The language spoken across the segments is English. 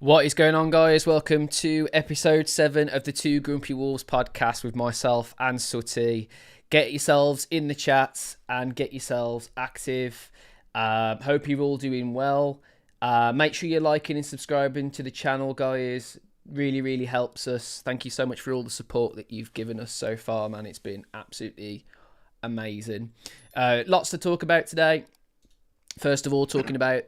What is going on, guys? Welcome to episode 7 of the Two Grumpy Wolves podcast with myself and Sutty. Get yourselves in the chat and get yourselves active. Hope you're all doing well. Make sure you're liking and subscribing to the channel, guys. Really helps us. Thank you so much for all the support that you've given us so far, man. It's been absolutely amazing. Lots to talk about today. First of all, talking about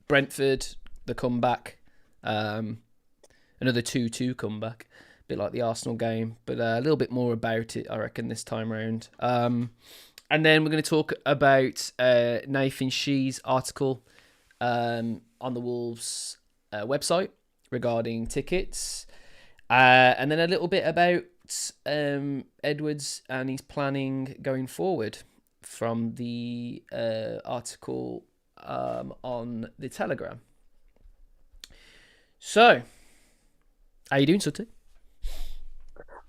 Brentford, the comeback. Another 2-2 comeback, a bit like the Arsenal game, but a little bit more about it, I reckon, this time around. And then we're going to talk about Nathan Shee's article on the Wolves website regarding tickets, and then a little bit about Edwards and his planning going forward from the article on the Telegram. So, how you doing, Sutty?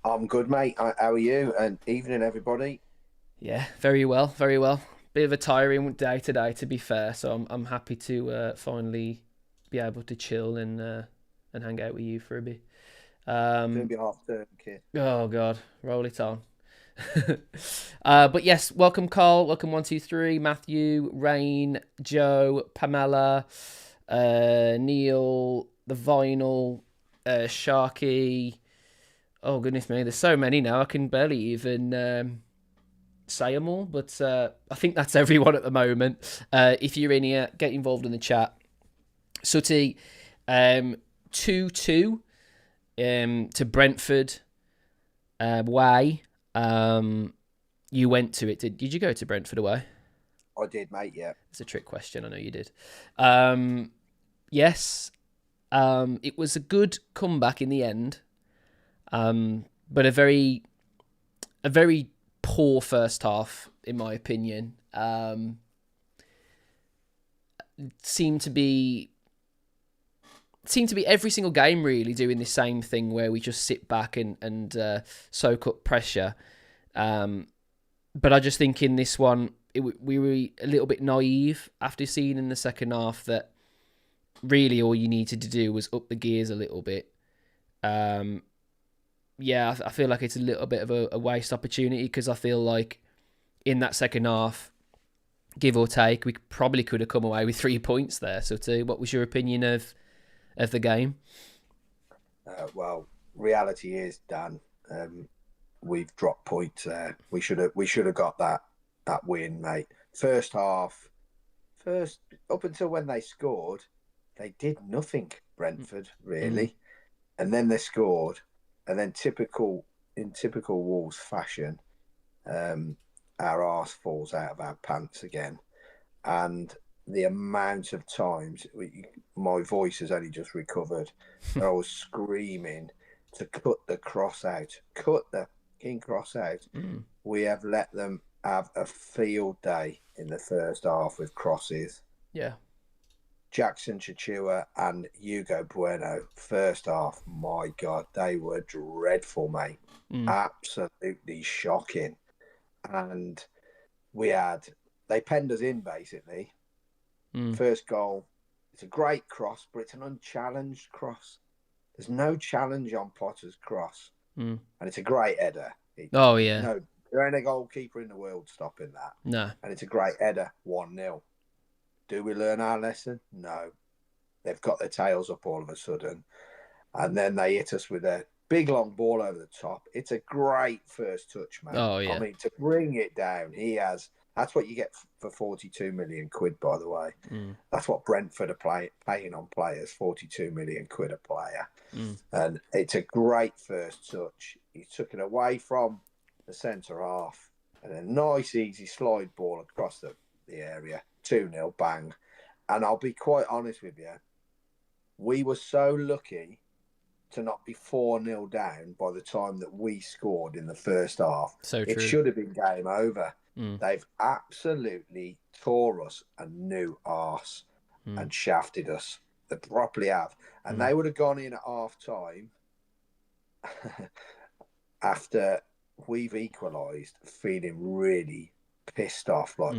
I'm good, mate. How are you? And evening, everybody. Yeah, very well. Bit of a tiring day today, to be fair. So I'm happy to finally be able to chill and hang out with you for a bit. Gonna be half term, kid. Oh God, roll it on. But yes, welcome Carl, welcome 123, Matthew, Rain, Joe, Pamela, Neil, the Vinyl, Sharky. Oh goodness me, there's so many now I can barely even say them all, but I think that's everyone at the moment. If you're in here, get involved in the chat. Sutty, 2-2 to Brentford away. You went to it. Did you go to Brentford away? I did, mate, yeah. It's a trick question, I know you did. Yes. It was a good comeback in the end, but a very poor first half, in my opinion. Seemed to be every single game really doing the same thing where we just sit back and soak up pressure. But I just think in this one, we were a little bit naive after seeing in the second half that really all you needed to do was up the gears a little bit. I feel like it's a little bit of a waste opportunity because I feel like in that second half, give or take, we probably could have come away with 3 points there. So, what was your opinion of the game? Well, reality is, Dan, we've dropped points there. We should have got that win, mate. First half, up until when they scored, they did nothing, Brentford, really. And then they scored, and then in typical Wolves fashion, our arse falls out of our pants again. And the amount of times, my voice has only just recovered, I was screaming to cut the cross out. Cut the king cross out. We have let them have a field day in the first half with crosses. Yeah. Jackson Chichua and Hugo Bueno, first half, my God, they were dreadful, mate. Absolutely shocking. And they penned us in, basically. First goal, it's a great cross, but it's an unchallenged cross. There's no challenge on Potter's cross. And it's a great header. Yeah. There ain't a goalkeeper in the world stopping that. No. And it's a great header, 1-0. Do we learn our lesson? No. They've got their tails up all of a sudden. And then they hit us with a big long ball over the top. It's a great first touch, man. Oh, yeah. I mean, to bring it down, that's what you get for 42 million quid, by the way. That's what Brentford are paying on players, 42 million quid a player. And it's a great first touch. He took it away from the centre half and a nice, easy slide ball across the area. 2-0, bang. And I'll be quite honest with you, we were so lucky to not be 4-0 down by the time that we scored in the first half. So true. It should have been game over. They've absolutely tore us a new arse and shafted us. They properly have. And they would have gone in at half time after we've equalised, feeling really pissed off, like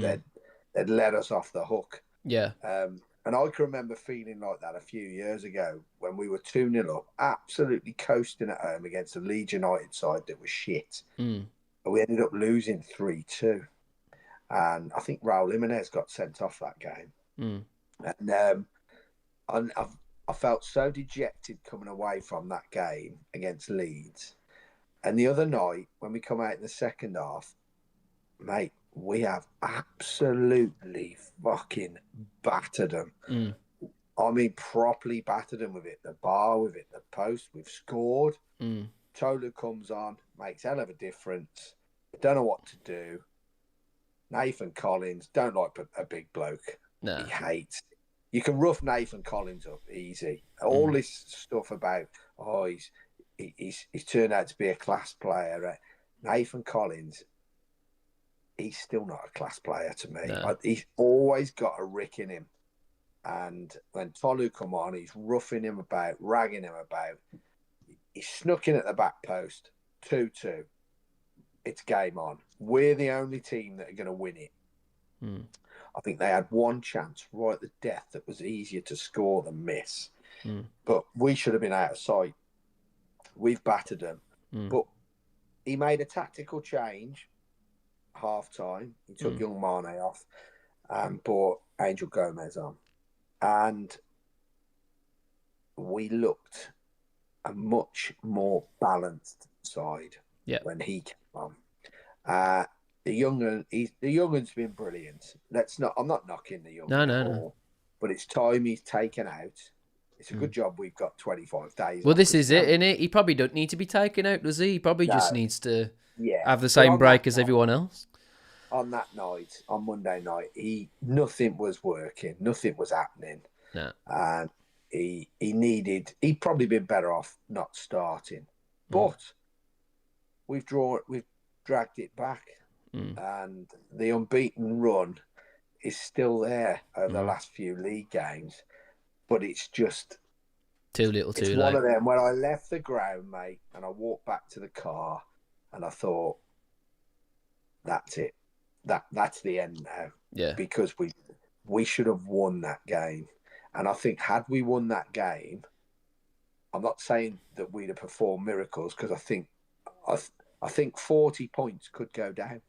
they'd let us off the hook. Yeah. And I can remember feeling like that a few years ago when we were 2-0 up, absolutely coasting at home against a Leeds United side that was shit. Mm. But we ended up losing 3-2. And I think Raul Jimenez got sent off that game. Mm. And I felt so dejected coming away from that game against Leeds. And the other night, when we come out in the second half, mate, we have absolutely fucking battered them. Mm. I mean, properly battered them. We've hit the bar, we've hit the post, we've scored. Mm. Tolu comes on, makes hell of a difference. Don't know what to do. Nathan Collins, don't like a big bloke. No. He hates. You can rough Nathan Collins up easy. All this stuff about, he's turned out to be a class player. Nathan Collins, he's still not a class player to me. No. He's always got a rick in him. And when Tolu come on, he's roughing him about, ragging him about. He's snuck in at the back post, 2-2. It's game on. We're the only team that are going to win it. Mm. I think they had one chance right at the death that was easier to score than miss. Mm. But we should have been out of sight. We've battered them. But he made a tactical change half-time. He took young Mane off and brought Angel Gomez on. And we looked a much more balanced side when he came on. The youngun's been brilliant. I'm not knocking the young. No. But it's time he's taken out. It's a good job we've got 25 days. Well, this is it, isn't it? He probably don't need to be taken out, does he? He probably just needs to have the same break as everyone else. On that night, on Monday night, nothing was working, nothing was happening. No. And he'd probably been better off not starting. But we've dragged it back. And the unbeaten run is still there over the last few league games. But it's just too little, too late. It's one of them. When I left the ground, mate, and I walked back to the car, and I thought, that's it. That's the end now. Yeah. Because we should have won that game. And I think had we won that game, I'm not saying that we'd have performed miracles, because I think 40 points could go down.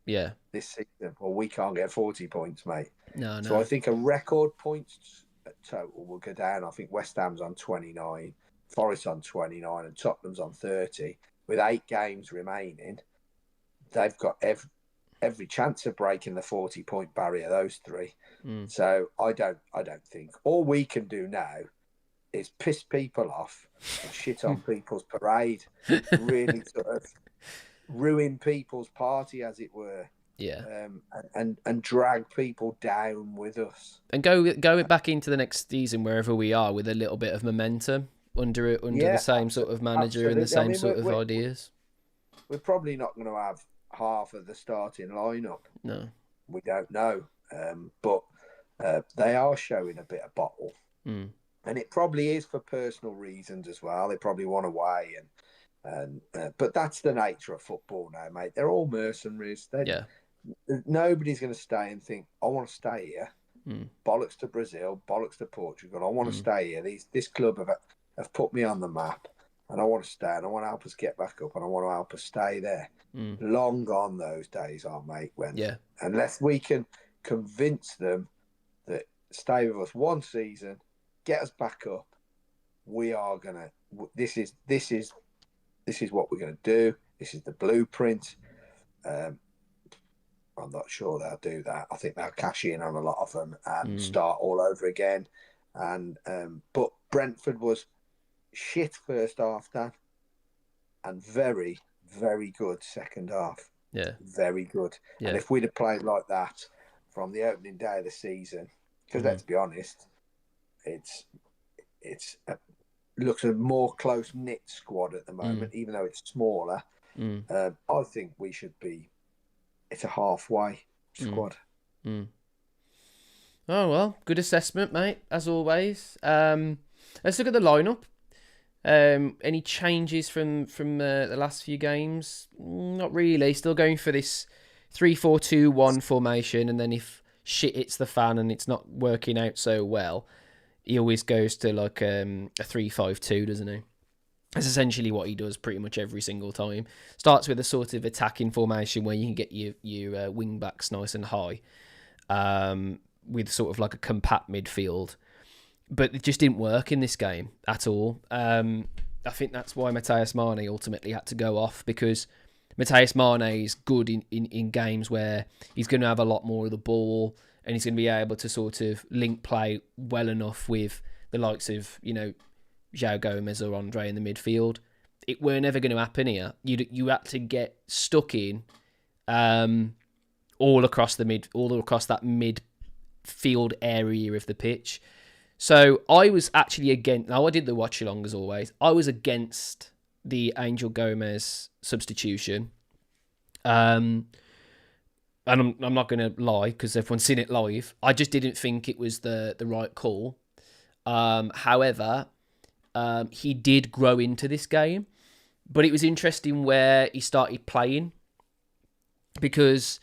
Yeah. This season. Well, we can't get 40 points, mate. No. So I think a record points total will go down. I think West Ham's on 29, Forest on 29, and Tottenham's on 30. With 8 games remaining, they've got every chance of breaking the 40-point barrier, those three. So I don't think. All we can do now is piss people off and shit on people's parade. Really sort of ruin people's party, as it were. Yeah. And drag people down with us. And go back into the next season wherever we are with a little bit of momentum under the same sort of manager and the same sort of ideas. We're probably not going to have half of the starting lineup. No. We don't know. But they are showing a bit of bottle. And it probably is for personal reasons as well. They probably want away but that's the nature of football now, mate. They're all mercenaries. Nobody's going to stay and think, I want to stay here. Bollocks to Brazil, bollocks to Portugal. I want to stay here. This club have put me on the map, and I want to stay, and I want to help us get back up, and I want to help us stay there. Long gone those days are, mate. Unless we can convince them that stay with us one season, get us back up, we are gonna. This is what we're going to do. This is the blueprint. I'm not sure they'll do that. I think they'll cash in on a lot of them and start all over again. But Brentford was shit first half, Dan, and very, very good second half. Yeah. Very good. Yeah. And if we'd have played like that from the opening day of the season, because let's be honest, looks a more close-knit squad at the moment, even though it's smaller. I think we should be... It's a halfway squad. Oh, well, good assessment, mate, as always. Let's look at the lineup. Any changes from the last few games? Not really. Still going for this 3-4-2-1 formation, and then if shit hits the fan and it's not working out so well, he always goes to like a 3-5-2, doesn't he? That's essentially what he does pretty much every single time. Starts with a sort of attacking formation where you can get your wing backs nice and high, with sort of like a compact midfield. But it just didn't work in this game at all. I think that's why Matthias Mane ultimately had to go off, because Matthias Mane is good in games where he's going to have a lot more of the ball and he's going to be able to sort of link play well enough with the likes of, João Gomez or Andre in the midfield. It were never going to happen here. You had to get stuck in all across that midfield area of the pitch. So I was actually against. Now I did the watch along as always. I was against the Angel Gomez substitution. And I'm not going to lie because everyone's seen it live. I just didn't think it was the right call. However, he did grow into this game, but it was interesting where he started playing, because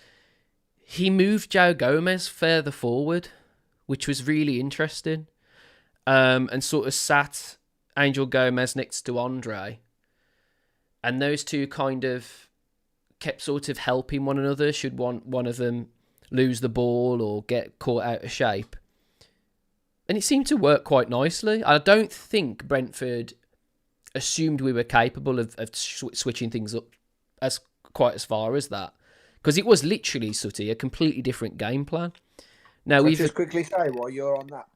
he moved João Gomez further forward, which was really interesting, and sort of sat Angel Gomez next to Andre, and those two kind of kept sort of helping one another should one of them lose the ball or get caught out of shape. And it seemed to work quite nicely. I don't think Brentford assumed we were capable of switching things up quite as far as that, because it was literally, Sutty, a completely different game plan. Now we just quickly say while you're on that.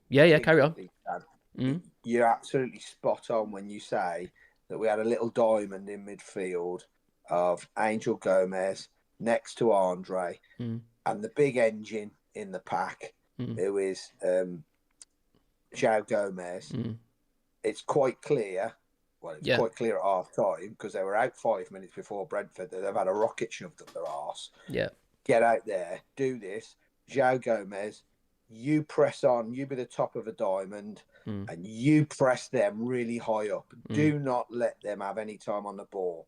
Yeah. Carry on. You're absolutely spot on when you say that we had a little diamond in midfield of Angel Gomez next to Andre, and the big engine in the pack, who is João Gomez. It's quite clear. Well, it's quite clear at half time, because they were out 5 minutes before Brentford. They've had a rocket shoved up their arse. Yeah. Get out there, do this. João Gomez, you press on, you be the top of a diamond, and you press them really high up. Do not let them have any time on the ball.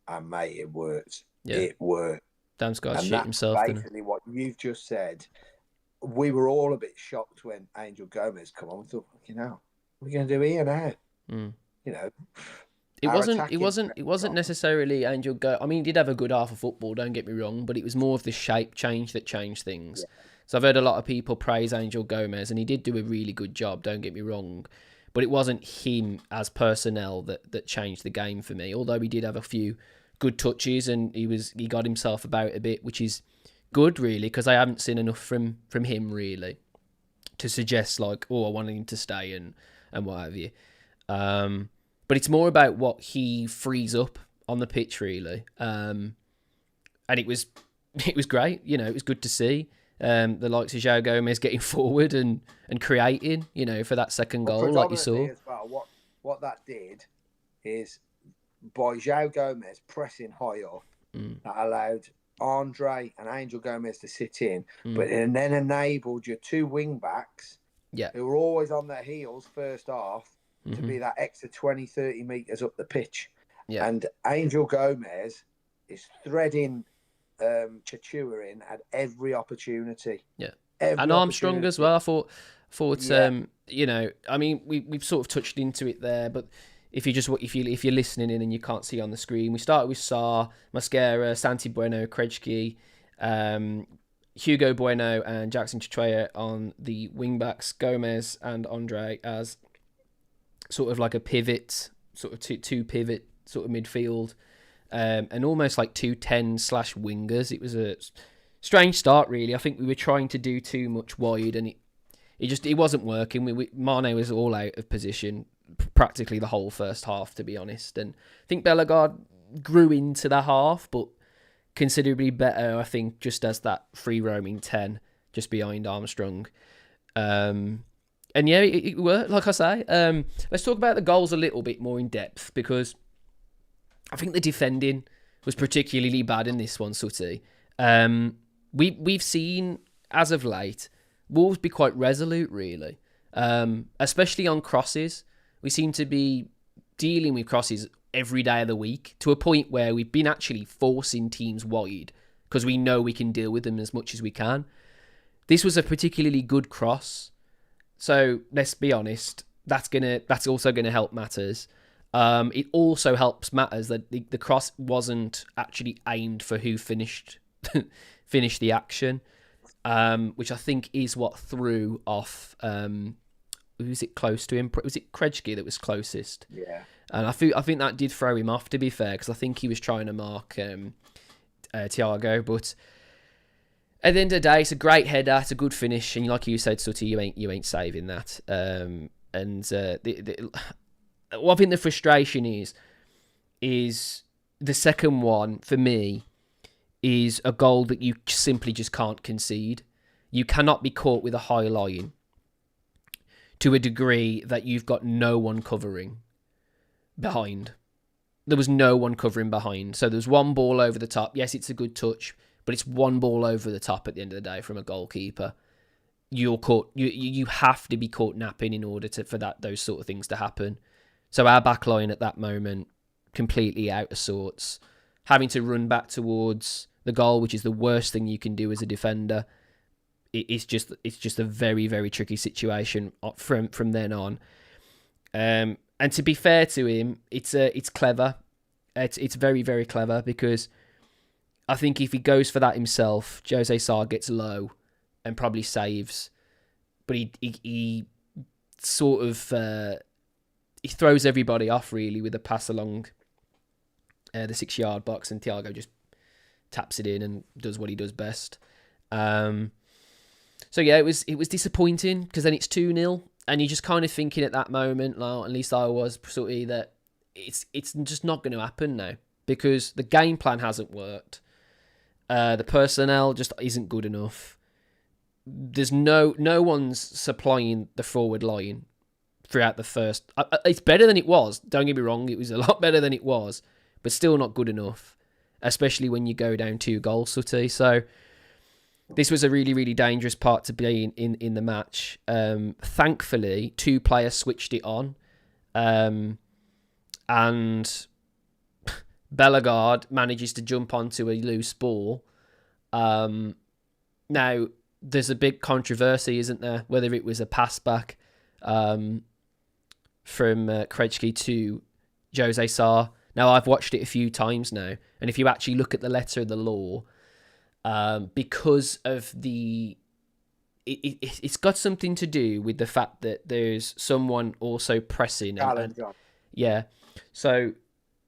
And mate, it worked. Yeah. It worked. Damn Scott's shit himself. Basically, what you've just said. We were all a bit shocked when Angel Gomez come on. We thought, what are we going to do here now? It wasn't necessarily Angel Gomez. I mean, he did have a good half of football, don't get me wrong, but it was more of the shape change that changed things. Yeah. So I've heard a lot of people praise Angel Gomez, and he did do a really good job, don't get me wrong. But it wasn't him as personnel that changed the game for me, although he did have a few good touches and he got himself about a bit, which is good, really, because I haven't seen enough from him, really, to suggest, like, I wanted him to stay and what have you. But it's more about what he frees up on the pitch, really. And it was great. It was good to see the likes of João Gomez getting forward and creating, for that second goal, like you saw. As well, what that did is, by João Gomez pressing high up, that allowed Andre and Angel Gomez to sit in, but and then enabled your two wing backs, who were always on their heels first half, to be that extra 20-30 metres up the pitch. Yeah. And Angel Gomez is threading Chachua in at every opportunity. Yeah. And Armstrong as well. I thought I mean, we've sort of touched into it there, but if you're listening in and you can't see on the screen, we started with Sarr, Mascara, Santi Bueno, Krejci, Hugo Bueno and Jackson Chachua on the wing backs, Gomez and Andre as sort of like a pivot, sort of two pivot sort of midfield, and almost like 2-10/wingers. It was a strange start, really. I think we were trying to do too much wide, and it wasn't working. Mane was all out of position practically the whole first half, to be honest. And I think Bellegarde grew into the half, but considerably better, I think, just as that free roaming 10 just behind Armstrong. And yeah, it worked, like I say. Let's talk about the goals a little bit more in depth, because I think the defending was particularly bad in this one, Sutty. We've seen, as of late, Wolves be quite resolute, really, especially on crosses. We seem to be dealing with crosses every day of the week, to a point where we've been actually forcing teams wide because we know we can deal with them as much as we can. this was a particularly good cross. So let's be honest, that's also gonna help matters. It also helps matters that the cross wasn't actually aimed for who finished the action, which I think is what threw off. Who's it close to him? Was it Krejci that was closest? Yeah. And I think that did throw him off, to be fair, because I think he was trying to mark Thiago. But at the end of the day, it's a great header, it's a good finish, and like you said, Sutty, you ain't saving that. What I think the frustration is the second one for me is a goal that you simply just can't concede. You cannot be caught with a high line to a degree that you've got no one covering behind. There was no one covering behind. So there's one ball over the top. Yes, it's a good touch, but it's one ball over the top at the end of the day from a goalkeeper. You're caught. You have to be caught napping in order for those sort of things to happen. So our back line at that moment, completely out of sorts, having to run back towards the goal, which is the worst thing you can do as a defender. It's just a very, very tricky situation from then on. And to be fair to him, it's clever. It's very, very clever, because I think if he goes for that himself, Jose Sarr gets low and probably saves. But he sort of he throws everybody off really with a pass along the 6-yard box, and Thiago just taps it in and does what he does best. So yeah, it was disappointing, because then it's 2-0, and you're just kind of thinking at that moment, well, at least I was, sort of, that it's just not going to happen now, because the game plan hasn't worked. The personnel just isn't good enough. There's no one's supplying the forward line throughout the first. It's better than it was. Don't get me wrong, it was a lot better than it was, but still not good enough, especially when you go down 2 goals, Sutty. So this was a really, really dangerous part to be in the match. Thankfully, 2 players switched it on, and Bellegarde manages to jump onto a loose ball. Now, there's a big controversy, isn't there, whether it was a pass back from Krejci to Jose Sarr. Now, I've watched it a few times now, and if you actually look at the letter of the law, because of it's got something to do with the fact that there's someone also pressing. Yeah. So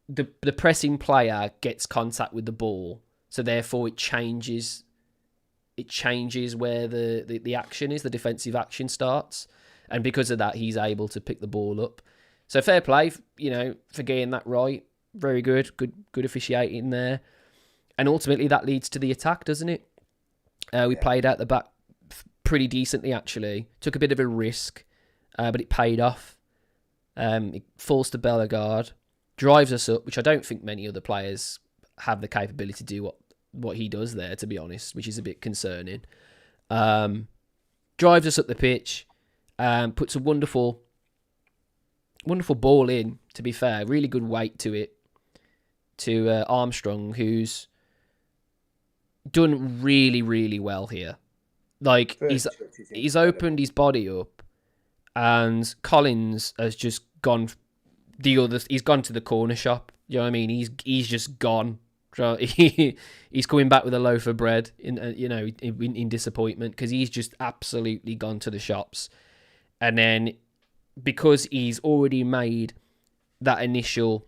the pressing player gets contact with the ball, so therefore it changes where the action is, the defensive action starts, and because of that, he's able to pick the ball up. So fair play, for getting that right. Very good officiating there. And ultimately, that leads to the attack, doesn't it? We played out the back pretty decently, actually. Took a bit of a risk, but it paid off. It falls to Bellegarde, drives us up, which I don't think many other players have the capability to do what he does there, to be honest, which is a bit concerning. Drives us up the pitch, puts a wonderful ball in, to be fair. Really good weight to it, to Armstrong, who's done really, really well here. Like, he's opened his body up, and Collins has just gone he's gone to the corner shop. You know what I mean? He's just gone. He's coming back with a loaf of bread in disappointment, because he's just absolutely gone to the shops. And then, because he's already made that initial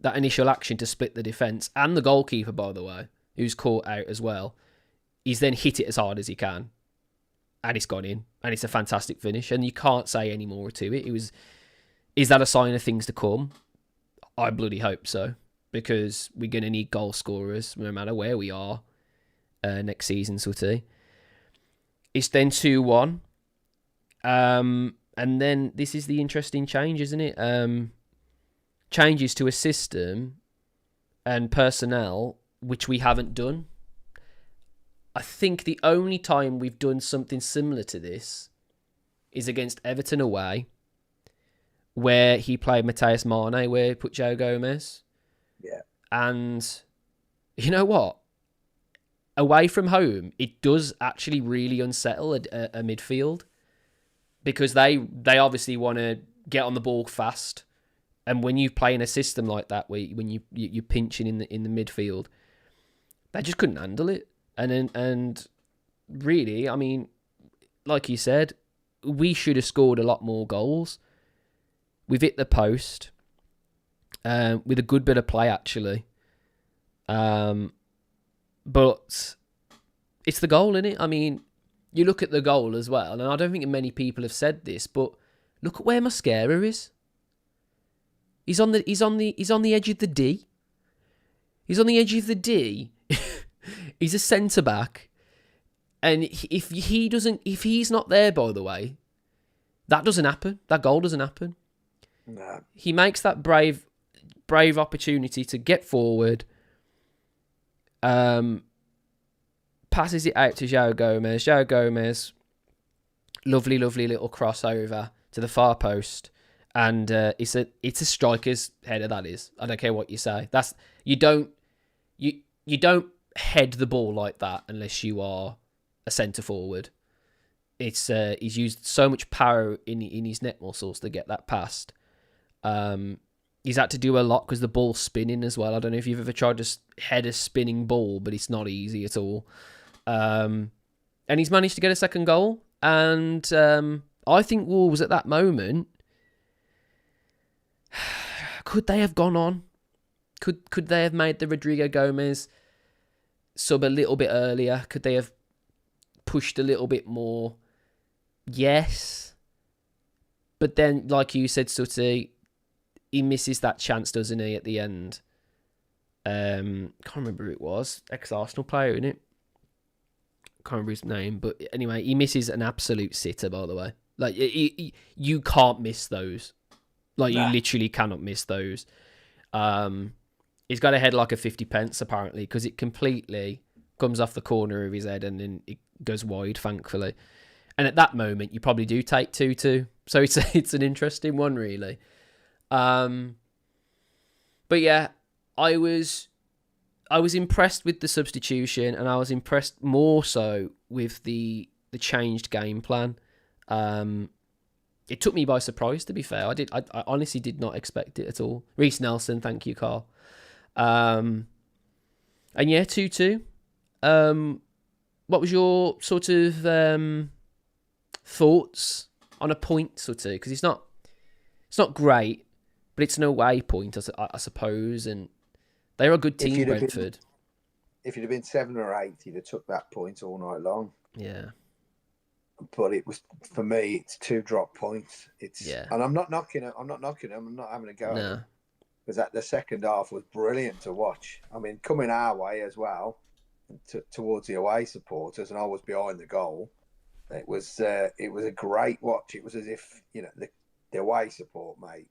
action to split the defence, and the goalkeeper, by the way, who's caught out as well, he's then hit it as hard as he can, and it's gone in, and it's a fantastic finish, and you can't say any more to it. Is that a sign of things to come? I bloody hope so, because we're going to need goal scorers no matter where we are next season, Sutty. It's then 2-1, and then this is the interesting change, isn't it? Changes to a system and personnel which we haven't done. I think the only time we've done something similar to this is against Everton away, where he played Mateus Mane, where he put Joe Gomez. Yeah. And you know what? away from home, it does actually really unsettle a midfield, because they obviously want to get on the ball fast, and when you play in a system like that, when you're pinching in the midfield, they just couldn't handle it. And really, I mean, like you said, we should have scored a lot more goals. We've hit the post with a good bit of play, actually. But it's the goal, innit? I mean, you look at the goal as well, and I don't think many people have said this, but look at where Mosquera is. He's on the edge of the D. He's on the edge of the D. He's a centre back, and if he's not there, by the way, that doesn't happen. That goal doesn't happen. No. He makes that brave opportunity to get forward. Passes it out to João Gomez. João Gomez, lovely little crossover to the far post, and it's a striker's header. That is. I don't care what you say. You don't head the ball like that unless you are a centre forward. It's he's used so much power in his neck muscles to get that past. He's had to do a lot because the ball's spinning as well. I don't know if you've ever tried to head a spinning ball, but it's not easy at all. And he's managed to get a second goal. And I think Wolves at that moment, could they have gone on? Could they have made the Rodrigo Gomez sub a little bit earlier? Could they have pushed a little bit more? Yes. But then, like you said, Sutty, he misses that chance, doesn't he, at the end? Can't remember who it was. Ex-Arsenal player, innit? Can't remember his name. But anyway, he misses an absolute sitter, by the way. Like, you can't miss those. Like, you literally cannot miss those. He's got a head like a 50 pence, apparently, because it completely comes off the corner of his head and then it goes wide, thankfully. And at that moment, you probably do take 2-2. So it's an interesting one, really. But yeah, I was impressed with the substitution, and I was impressed more so with the changed game plan. It took me by surprise, to be fair. I honestly did not expect it at all. Reece Nelson, thank you, Carl. And yeah, 2-2. What was your sort of thoughts on a point, Sutty? Because it's not great, but it's an away point, I suppose, and they're a good team, Brentford. If you'd have been 7 or 8, you'd have took that point all night long. Yeah. But it was, for me, it's 2 drop points. And I'm not knocking them. I'm not having a go at them. Because the second half was brilliant to watch. I mean, coming our way as well, towards the away supporters, and I was behind the goal. It was a great watch. It was as if, the away support, mate,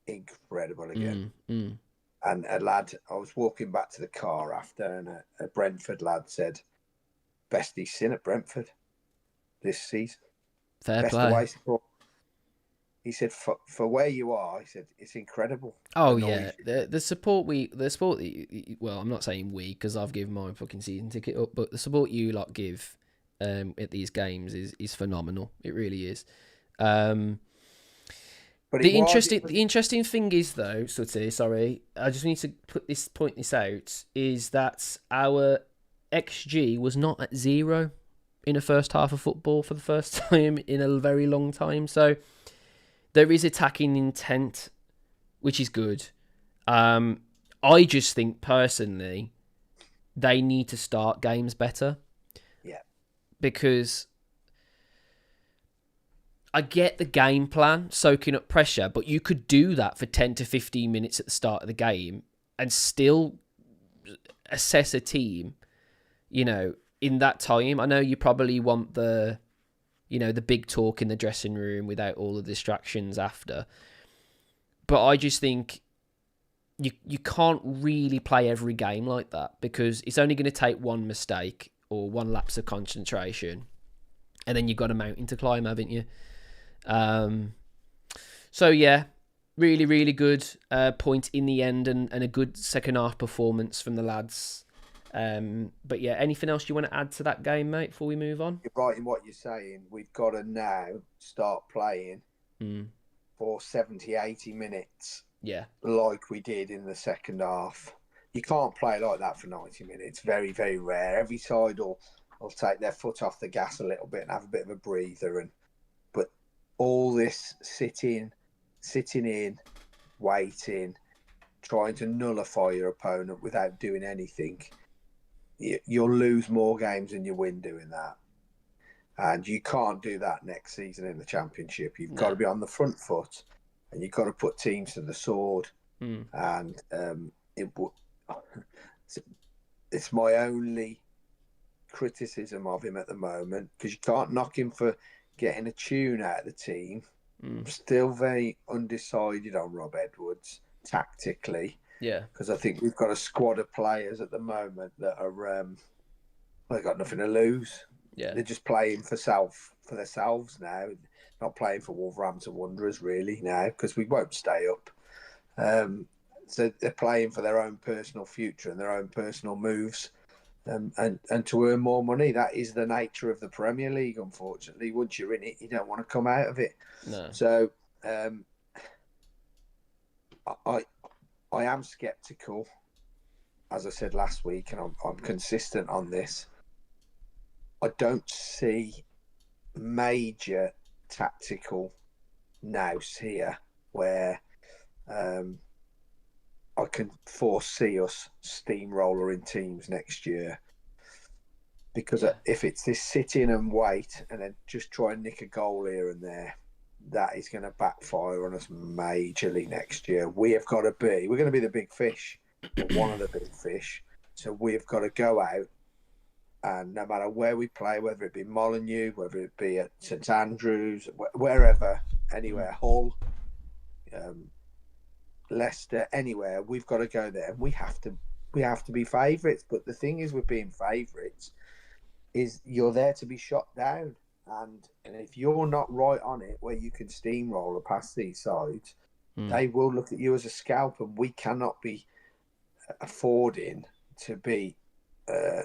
incredible again. And a lad, I was walking back to the car after, and a Brentford lad said, best he's seen at Brentford this season. Fair play. Away support. He said, for where you are, he said, it's incredible. Oh yeah, the support well, I'm not saying we, because I've given my fucking season ticket up, but the support you lot give at these games is phenomenal. It really is. But the interesting thing is, though, Sutty, sorry, I just need to point this out, is that our XG was not at 0 in the first half of football for the first time in a very long time. So there is attacking intent, which is good. I just think, personally, they need to start games better. Yeah. Because I get the game plan, soaking up pressure, but you could do that for 10 to 15 minutes at the start of the game and still assess a team, in that time. I know you probably want the big talk in the dressing room without all the distractions after. But I just think you can't really play every game like that, because it's only going to take one mistake or one lapse of concentration, and then you've got a mountain to climb, haven't you? So yeah, really, really good point in the end, and a good second half performance from the lads. But yeah, anything else you want to add to that game, mate, before we move on? You're right in what you're saying. We've got to now start playing for 70, 80 minutes Yeah. like we did in the second half. You can't play like that for 90 minutes. Very, very rare. Every side will take their foot off the gas a little bit and have a bit of a breather. But all this sitting in, waiting, trying to nullify your opponent without doing anything, you'll lose more games than you win doing that. And you can't do that next season in the Championship. You've got to be on the front foot, and you've got to put teams to the sword. And it's my only criticism of him at the moment, because you can't knock him for getting a tune out of the team. I'm still very undecided on Rob Edwards tactically. Yeah. Because I think we've got a squad of players at the moment that are they've got nothing to lose. Yeah. They're just playing for themselves now, not playing for Wolverhampton Wanderers really now, because we won't stay up. So they're playing for their own personal future and their own personal moves, and to earn more money. That is the nature of the Premier League, unfortunately. Once you're in it, you don't want to come out of it. No. So I am sceptical, as I said last week, and I'm consistent on this. I don't see major tactical nous here where I can foresee us steamrolling teams next year. Because if it's this sit in and wait and then just try and nick a goal here and there, that is going to backfire on us majorly next year. We're going to be the big fish, or one of the big fish. So we've got to go out, and no matter where we play, whether it be Molineux, whether it be at St Andrews, wherever, anywhere, Hull, Leicester, anywhere, we've got to go there. We have to be favourites. But the thing is, with being favourites, is you're there to be shot down. And if you're not right on it, where you can steamroller past these sides, they will look at you as a scalp, and we cannot be affording to be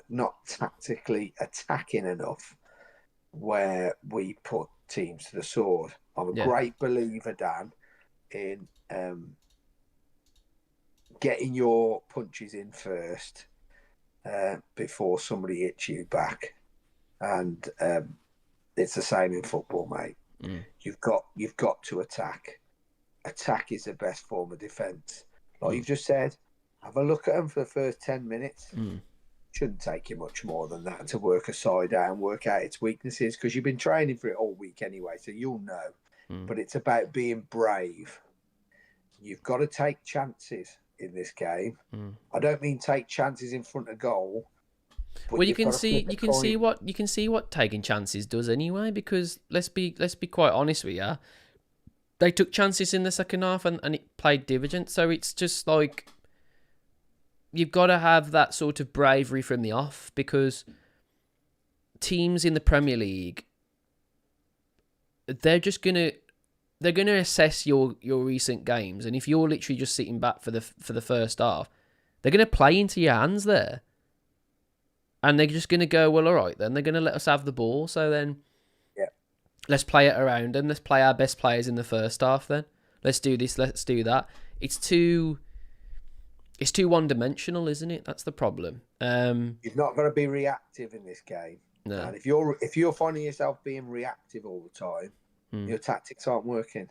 not tactically attacking enough where we put teams to the sword. I'm a great believer, Dan, in getting your punches in first before somebody hits you back. And it's the same in football, mate. You've got to attack. Attack is the best form of defence. Like you've just said, have a look at them for the first 10 minutes. Shouldn't take you much more than that to work a side out and work out its weaknesses, because you've been training for it all week anyway, so you'll know. But it's about being brave. You've got to take chances in this game. I don't mean take chances in front of goal. Well, you can see what taking chances does anyway, because let's be quite honest with you. They took chances in the second half and it played dividend. So it's just like, you've got to have that sort of bravery from the off, because teams in the Premier League, they're gonna assess your recent games, and if you're literally just sitting back for the first half, they're gonna play into your hands there, and they're just gonna go, well, all right, then they're gonna let us have the ball, so then let's play it around and let's play our best players in the first half. Then let's do this, let's do that. It's too one-dimensional, isn't it? That's the problem. You're not going to be reactive in this game. No. And if you're finding yourself being reactive all the time, your tactics aren't working.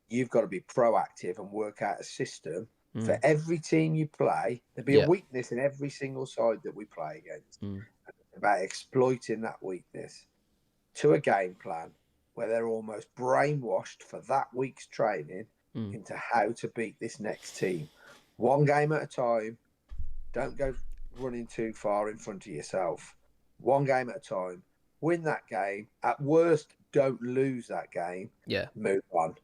You've got to be proactive and work out a system for every team you play. There'll be a weakness in every single side that we play against. It's about exploiting that weakness to a game plan where they're almost brainwashed for that week's training into how to beat this next team. One game at a time. Don't go running too far in front of yourself. One game at a time. Win that game. At worst, don't lose that game. Move on.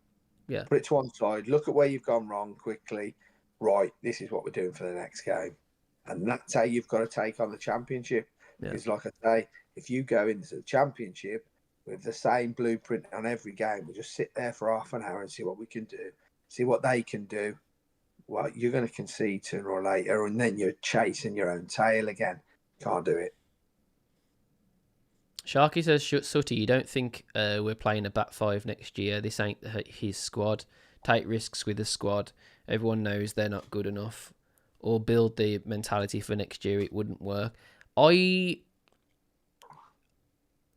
Put it to one side. Look at where you've gone wrong quickly. Right, this is what we're doing for the next game. And that's how you've got to take on the Championship. Because like I say, if you go into the Championship with the same blueprint on every game, we'll just sit there for half an hour and see what we can do. See what they can do. well, you're going to concede sooner or later, and then you're chasing your own tail again. Can't do it. Sharky says, Sutty, you don't think we're playing a back five next year? This ain't his squad. Take risks with the squad. Everyone knows they're not good enough. Or build the mentality for next year. It wouldn't work. The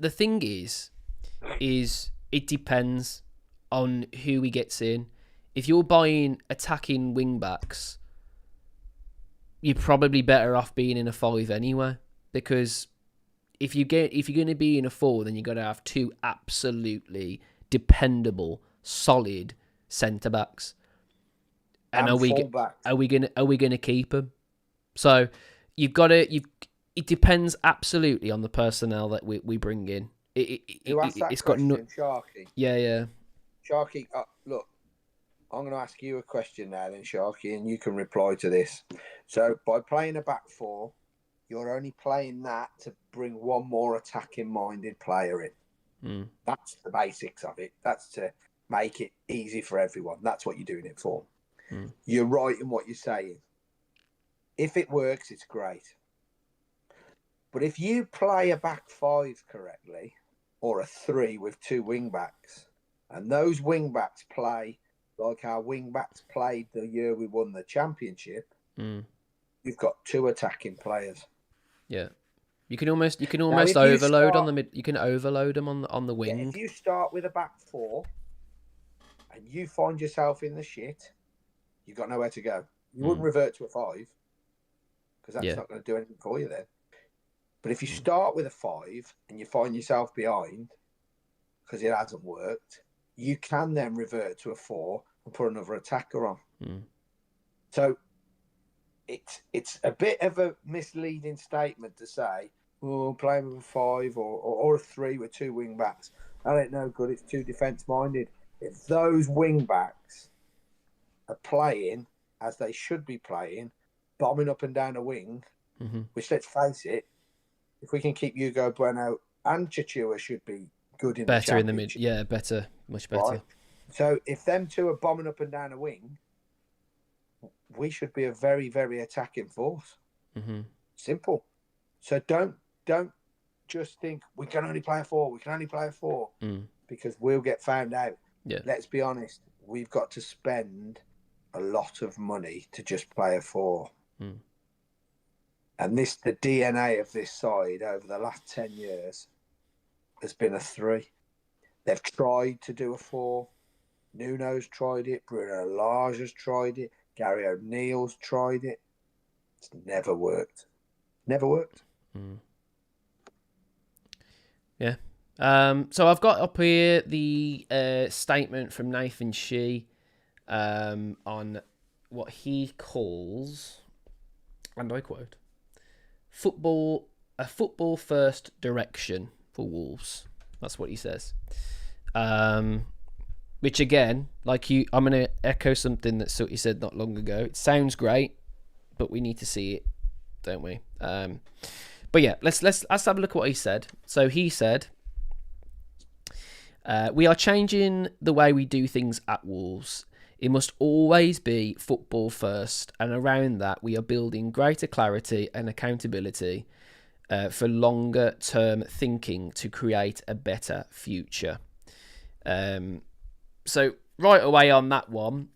thing is it depends on who he gets in. If you're buying attacking wing backs, you're probably better off being in a 5 anyway, because if you're going to be in a 4, then you got to have 2 absolutely dependable, solid centre backs. And are we going to keep them? So you've got to. It depends absolutely on the personnel that we bring in. It's got Sharky. Yeah. Sharky, look, I'm going to ask you a question now, then, Sharky, and you can reply to this. So, by playing a back 4, you're only playing that to bring one more attacking-minded player in. That's the basics of it. That's to make it easy for everyone. That's what you're doing it for. You're right in what you're saying. If it works, it's great. But if you play a back 5 correctly, or a 3 with 2 wing backs, and those wing backs play like our wing backs played the year we won the championship, you've got 2 attacking players. Yeah, you can almost overload on the mid. You can overload them on the wing. Yeah, if you start with a back 4, and you find yourself in the shit, you've got nowhere to go. You wouldn't revert to a 5, because that's not going to do anything for you then. But if you start with a 5 and you find yourself behind because it hasn't worked, you can then revert to a 4 and put another attacker on. So it's a bit of a misleading statement to say, oh, playing with a 5 or a 3 with 2 wing backs. That ain't no good. It's too defence minded. If those wing backs are playing as they should be playing, bombing up and down a wing, which, let's face it, if we can keep Hugo Bueno and Chichua should be good in better the in the mid. Yeah, better, much better. Right? So if them 2 are bombing up and down a wing, we should be a very, very attacking force. Simple. So don't just think we can only play a 4. We can only play a 4 because we'll get found out. Yeah. Let's be honest. We've got to spend a lot of money to just play a 4. And the DNA of this side over the last 10 years has been a 3. They've tried to do a 4. Nuno's tried it. Bruno Lage has tried it. Gary O'Neill's tried it. It's never worked. Never worked. Yeah. So I've got up here the statement from Nathan Shee on what he calls, and I quote, a football first direction for Wolves. That's what he says. Which again, I'm going to echo something that Sutty said not long ago. It sounds great, but we need to see it, don't we? But yeah, let's have a look at what he said. So he said, we are changing the way we do things at Wolves. It must always be football first, and around that we are building greater clarity and accountability for longer term thinking to create a better future. So right away on that one,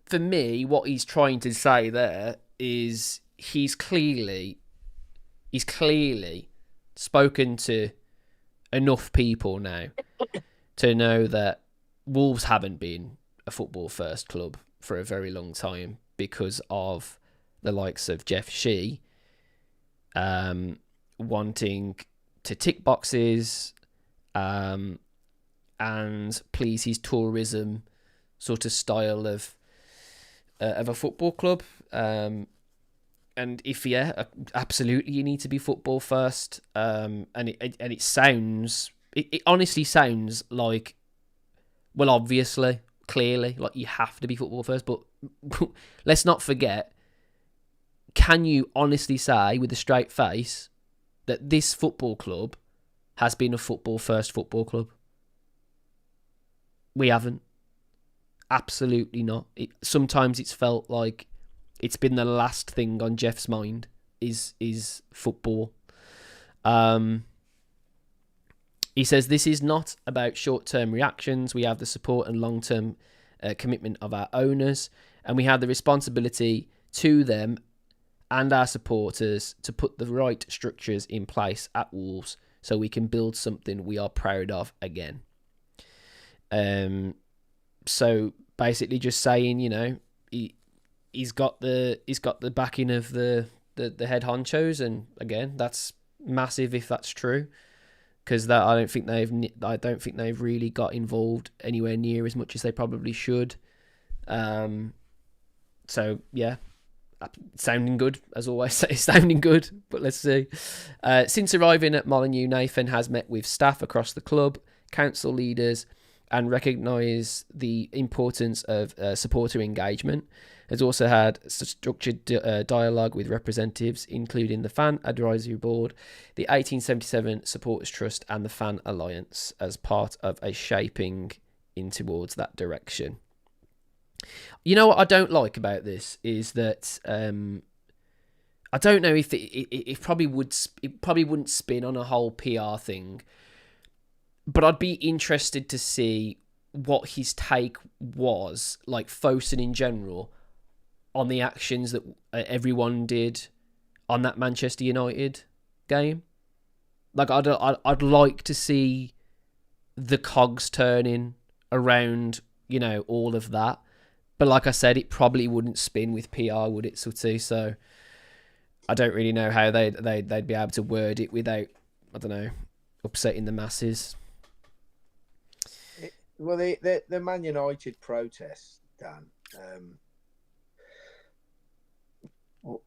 for me, what he's trying to say there is he's clearly spoken to enough people now to know that Wolves haven't been a football first club for a very long time because of the likes of Jeff Shee wanting to tick boxes and please his tourism sort of style of a football club. And if absolutely you need to be football first. And it honestly sounds like, well, obviously, clearly, like you have to be football first. But let's not forget, can you honestly say with a straight face that this football club has been a football first football club? We haven't. Absolutely not. Sometimes it's felt like it's been the last thing on Jeff's mind is football. He says this is not about short-term reactions. We have the support and long-term commitment of our owners, and we have the responsibility to them and our supporters to put the right structures in place at Wolves so we can build something we are proud of again. So basically just saying, you know, he's got the backing of the head honchos, and again, that's massive if that's true, because that I don't think they've really got involved anywhere near as much as they probably should. So yeah, sounding good as always. Sounding good, but let's see. Since arriving at Molineux, Nathan has met with staff across the club, council leaders, and recognised the importance of supporter engagement. Has also had structured dialogue with representatives, including the Fan Advisory Board, the 1877 Supporters Trust, and the Fan Alliance, as part of a shaping in towards that direction. You know what I don't like about this is that I don't know if it probably wouldn't spin on a whole PR thing, but I'd be interested to see what his take was, like Fosun in general, on the actions that everyone did on that Manchester United game. Like I'd like to see the cogs turning around, you know, all of that. But like I said, it probably wouldn't spin with PR, would it, Sutty? So I don't really know how they'd be able to word it without, I don't know, upsetting the masses. Well, the Man United protests, Dan.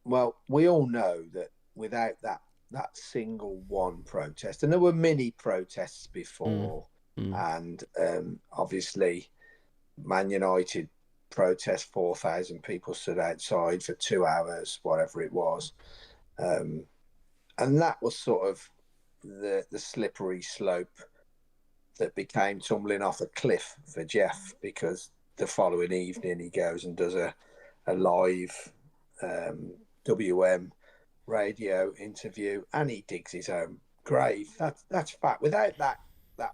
Well, we all know that without that single one protest, and there were many protests before, and obviously Man United protest, 4,000 people stood outside for 2 hours, whatever it was, and that was sort of the slippery slope that became tumbling off a cliff for Jeff, because the following evening he goes and does a live WM radio interview, and he digs his own grave. That's fact. Without that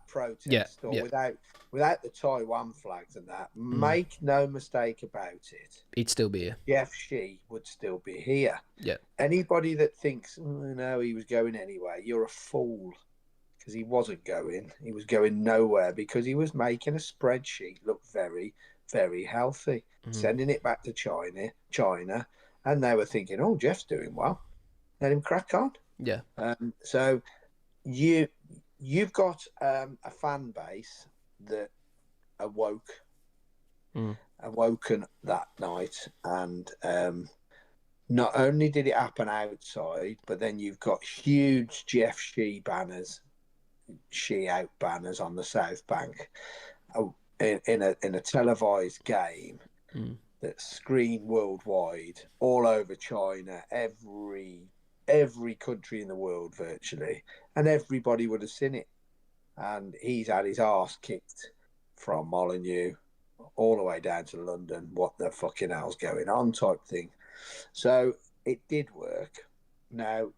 protest, without the Taiwan flags and that, make no mistake about it, he'd still be here. Jeff Shee would still be here. Yeah. Anybody that thinks, no, he was going anyway, you're a fool, because he wasn't going. He was going nowhere, because he was making a spreadsheet look very, very healthy, sending it back to China, and they were thinking, oh, Jeff's doing well, let him crack on. Yeah. So you've got a fan base that awoken that night, and not only did it happen outside, but then you've got huge Jeff Shee banners, Shee out banners on the South Bank in a televised game that's screened worldwide, all over China, every country in the world virtually, and everybody would have seen it. And he's had his arse kicked from Molineux all the way down to London. What the fucking hell's going on, type thing. So it did work. Now,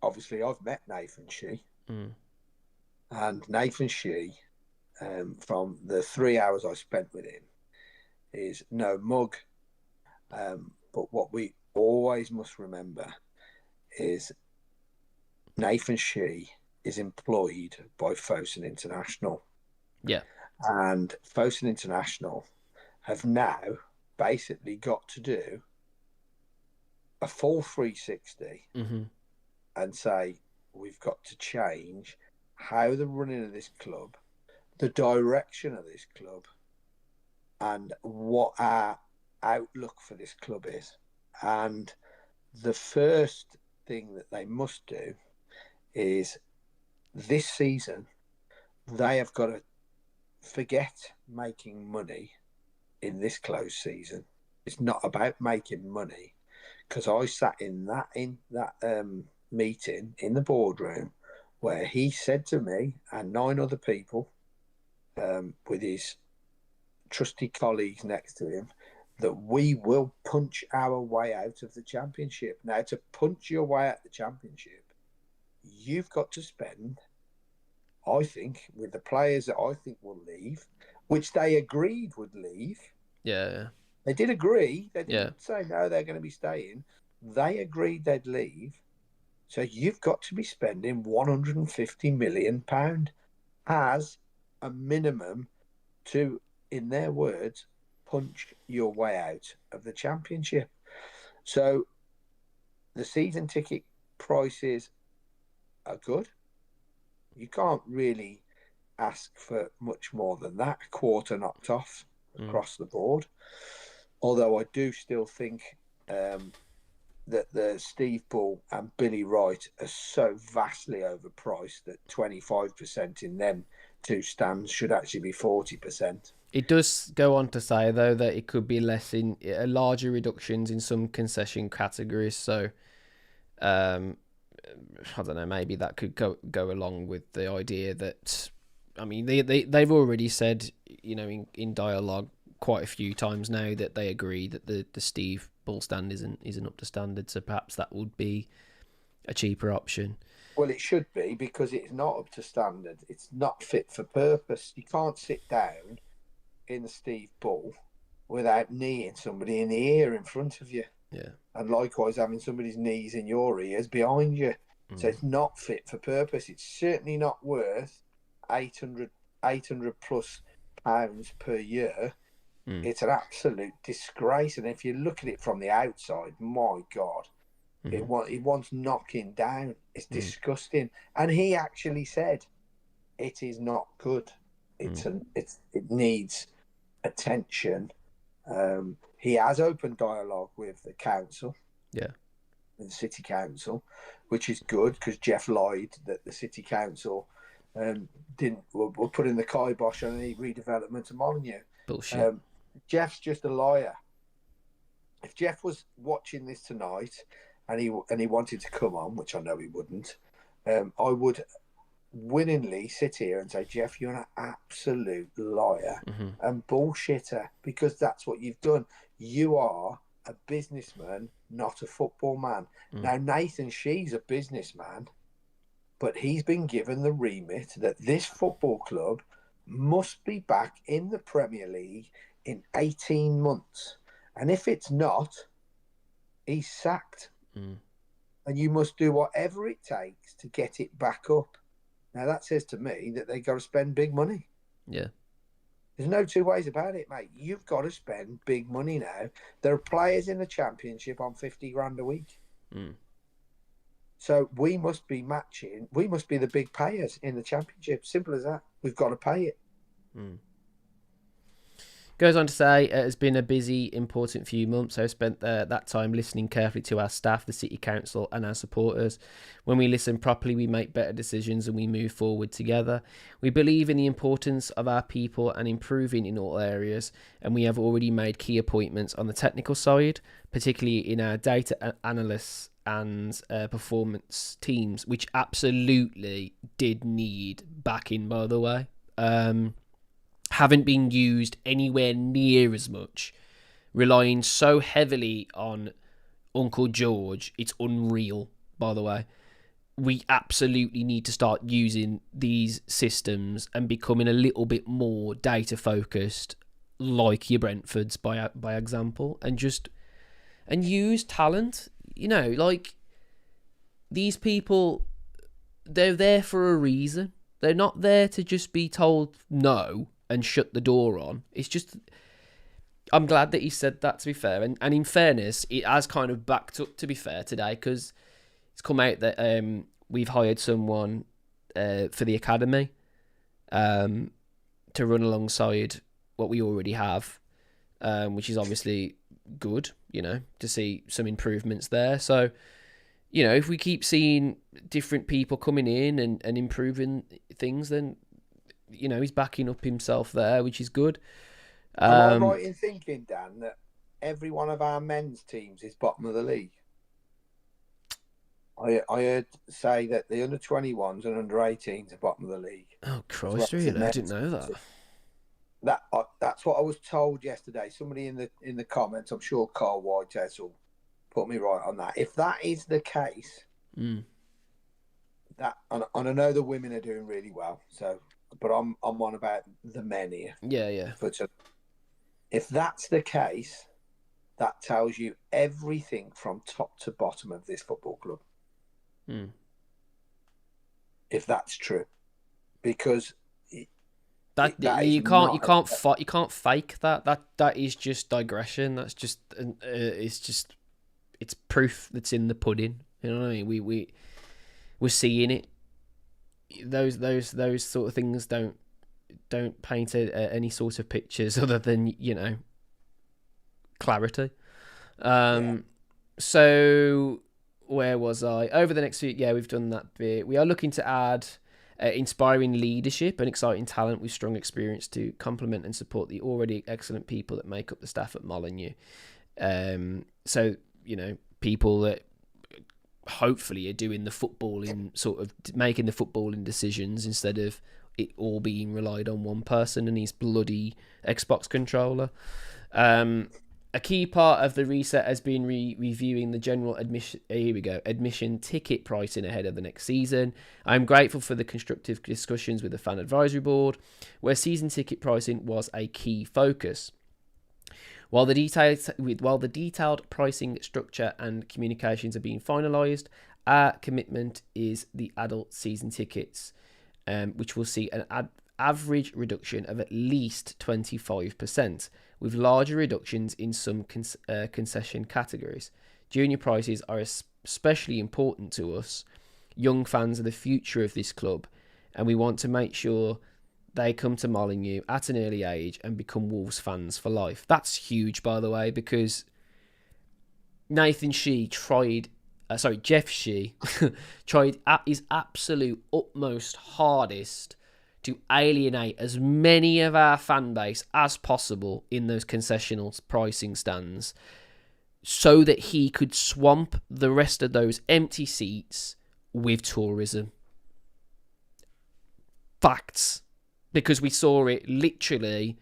obviously, I've met Nathan Shee, and Nathan Shee, from the 3 hours I spent with him, is no mug. But what we always must remember is Nathan Shee is employed by Fosun International. Yeah. And Fosun International have now basically got to do a full 360 and say, we've got to change how the running of this club, the direction of this club, and what our outlook for this club is. And the first thing that they must do is, this season, they have got to forget making money in this closed season. It's not about making money, because I sat in that meeting in the boardroom where he said to me and 9 other people, with his trusty colleagues next to him that we will punch our way out of the Championship. Now, to punch your way out of the Championship, you've got to spend, I think, with the players that I think will leave, which they agreed would leave. Yeah. They did agree. They didn't say, no, they're going to be staying. They agreed they'd leave. So you've got to be spending £150 million as a minimum to, in their words, punch your way out of the Championship. So the season ticket prices are good. You can't really ask for much more than that. A quarter knocked off across the board. Although I do still think that the Steve Bull and Billy Wright are so vastly overpriced that 25% in them two stands should actually be 40%. It does go on to say, though, that it could be less in larger reductions in some concession categories. So, I don't know, maybe that could go along with the idea that, I mean, they've already said, you know, in dialogue quite a few times now that they agree that the Steve Bull stand isn't up to standard. So perhaps that would be a cheaper option. Well, it should be, because it's not up to standard. It's not fit for purpose. You can't sit down in the Steve Bull without kneeing somebody in the ear in front of you. Yeah. And likewise having somebody's knees in your ears behind you. So it's not fit for purpose. It's certainly not worth 800 plus pounds per year. It's an absolute disgrace. And if you look at it from the outside, my God, it wants knocking down. It's disgusting. And he actually said it is not good. It needs attention. He has open dialogue with the council, with the city council, which is good, because Jeff lied that the city council were putting the kibosh on any redevelopment of Molyneux. Bullshit. Jeff's just a liar. If Jeff was watching this tonight and he wanted to come on, which I know he wouldn't, I would willingly sit here and say, Jeff, you're an absolute liar and bullshitter, because that's what you've done. You are a businessman, not a football man. Now, Nathan Shee's a businessman, but he's been given the remit that this football club must be back in the Premier League in 18 months. And if it's not, he's sacked. And you must do whatever it takes to get it back up. Now, that says to me that they got to spend big money. Yeah. There's no two ways about it, mate. You've got to spend big money now. There are players in the Championship on 50 grand a week. So we must be matching. We must be the big payers in the Championship. Simple as that. We've got to pay it. Goes on to say, it has been a busy, important few months. I spent that time listening carefully to our staff, the City Council and our supporters. When we listen properly, we make better decisions and we move forward together. We believe in the importance of our people and improving in all areas, and we have already made key appointments on the technical side, particularly in our data analysts and performance teams, which absolutely did need backing, by the way. Haven't been used anywhere near as much, relying so heavily on Uncle George. It's unreal, by the way. We absolutely need to start using these systems and becoming a little bit more data focused, like your Brentfords by example, and use talent. You know, like, these people, they're there for a reason. They're not there to just be told no and shut the door on. It's just, I'm glad that he said that, to be fair. And in fairness, it has kind of backed up, to be fair, today, because it's come out that we've hired someone for the academy to run alongside what we already have, which is obviously good, you know, to see some improvements there. So, you know, if we keep seeing different people coming in and improving things, then, you know, he's backing up himself there, which is good. Am I right in thinking, Dan, that every one of our men's teams is bottom of the league? I heard say that the under-21s and under-18s are bottom of the league. Oh, Christ, really? I didn't know that. That's what I was told yesterday. Somebody in the comments, I'm sure Carl Whitehouse will put me right on that. If that is the case, that and I know the women are doing really well. So, but I'm on about the men here. Yeah. If that's the case, that tells you everything from top to bottom of this football club. If that's true, because you can't fake that. That is just digression. That's just it's proof that's in the pudding. You know what I mean? We're seeing it. Those sort of things don't paint any sort of pictures other than clarity. So where was I? Over the next few, we've done that bit. We are looking to add inspiring leadership and exciting talent with strong experience to complement and support the already excellent people that make up the staff at Molineux. So, people that hopefully are doing the footballing, sort of making the footballing decisions instead of it all being relied on one person and his bloody Xbox controller. A key part of the reset has been reviewing the general admission ticket pricing ahead of the next season. I'm grateful for the constructive discussions with the fan advisory board, where season ticket pricing was a key focus. While the detailed pricing structure and communications are being finalised, our commitment is the adult season tickets, which will see an average reduction of at least 25%, with larger reductions in some concession categories. Junior prices are especially important to us. Young fans are the future of this club, and we want to make sure they come to Molineux at an early age and become Wolves fans for life. That's huge, by the way, because Jeff Shee tried at his absolute utmost hardest to alienate as many of our fan base as possible in those concessional pricing stands so that he could swamp the rest of those empty seats with tourism. Facts. Because we saw it literally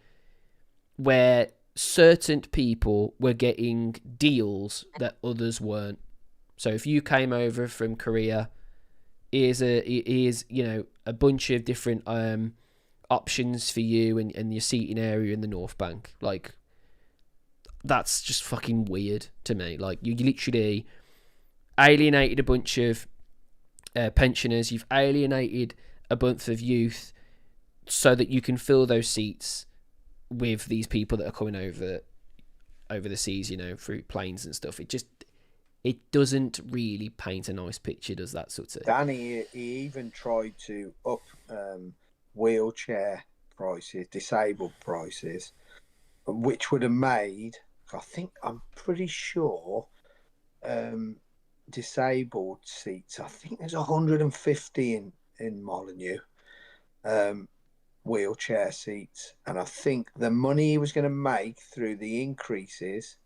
where certain people were getting deals that others weren't. So if you came over from Korea, here's a bunch of different options for you and your seating area in the North Bank. Like, that's just fucking weird to me. Like, you literally alienated a bunch of pensioners. You've alienated a bunch of youth so that you can fill those seats with these people that are coming over the seas, through planes and stuff. It doesn't really paint a nice picture, does that sort of? Danny, he even tried to up wheelchair prices, disabled prices, which would have made, I'm pretty sure, disabled seats, I think there's 150 in Molineux, wheelchair seats. And I think the money he was going to make through the increases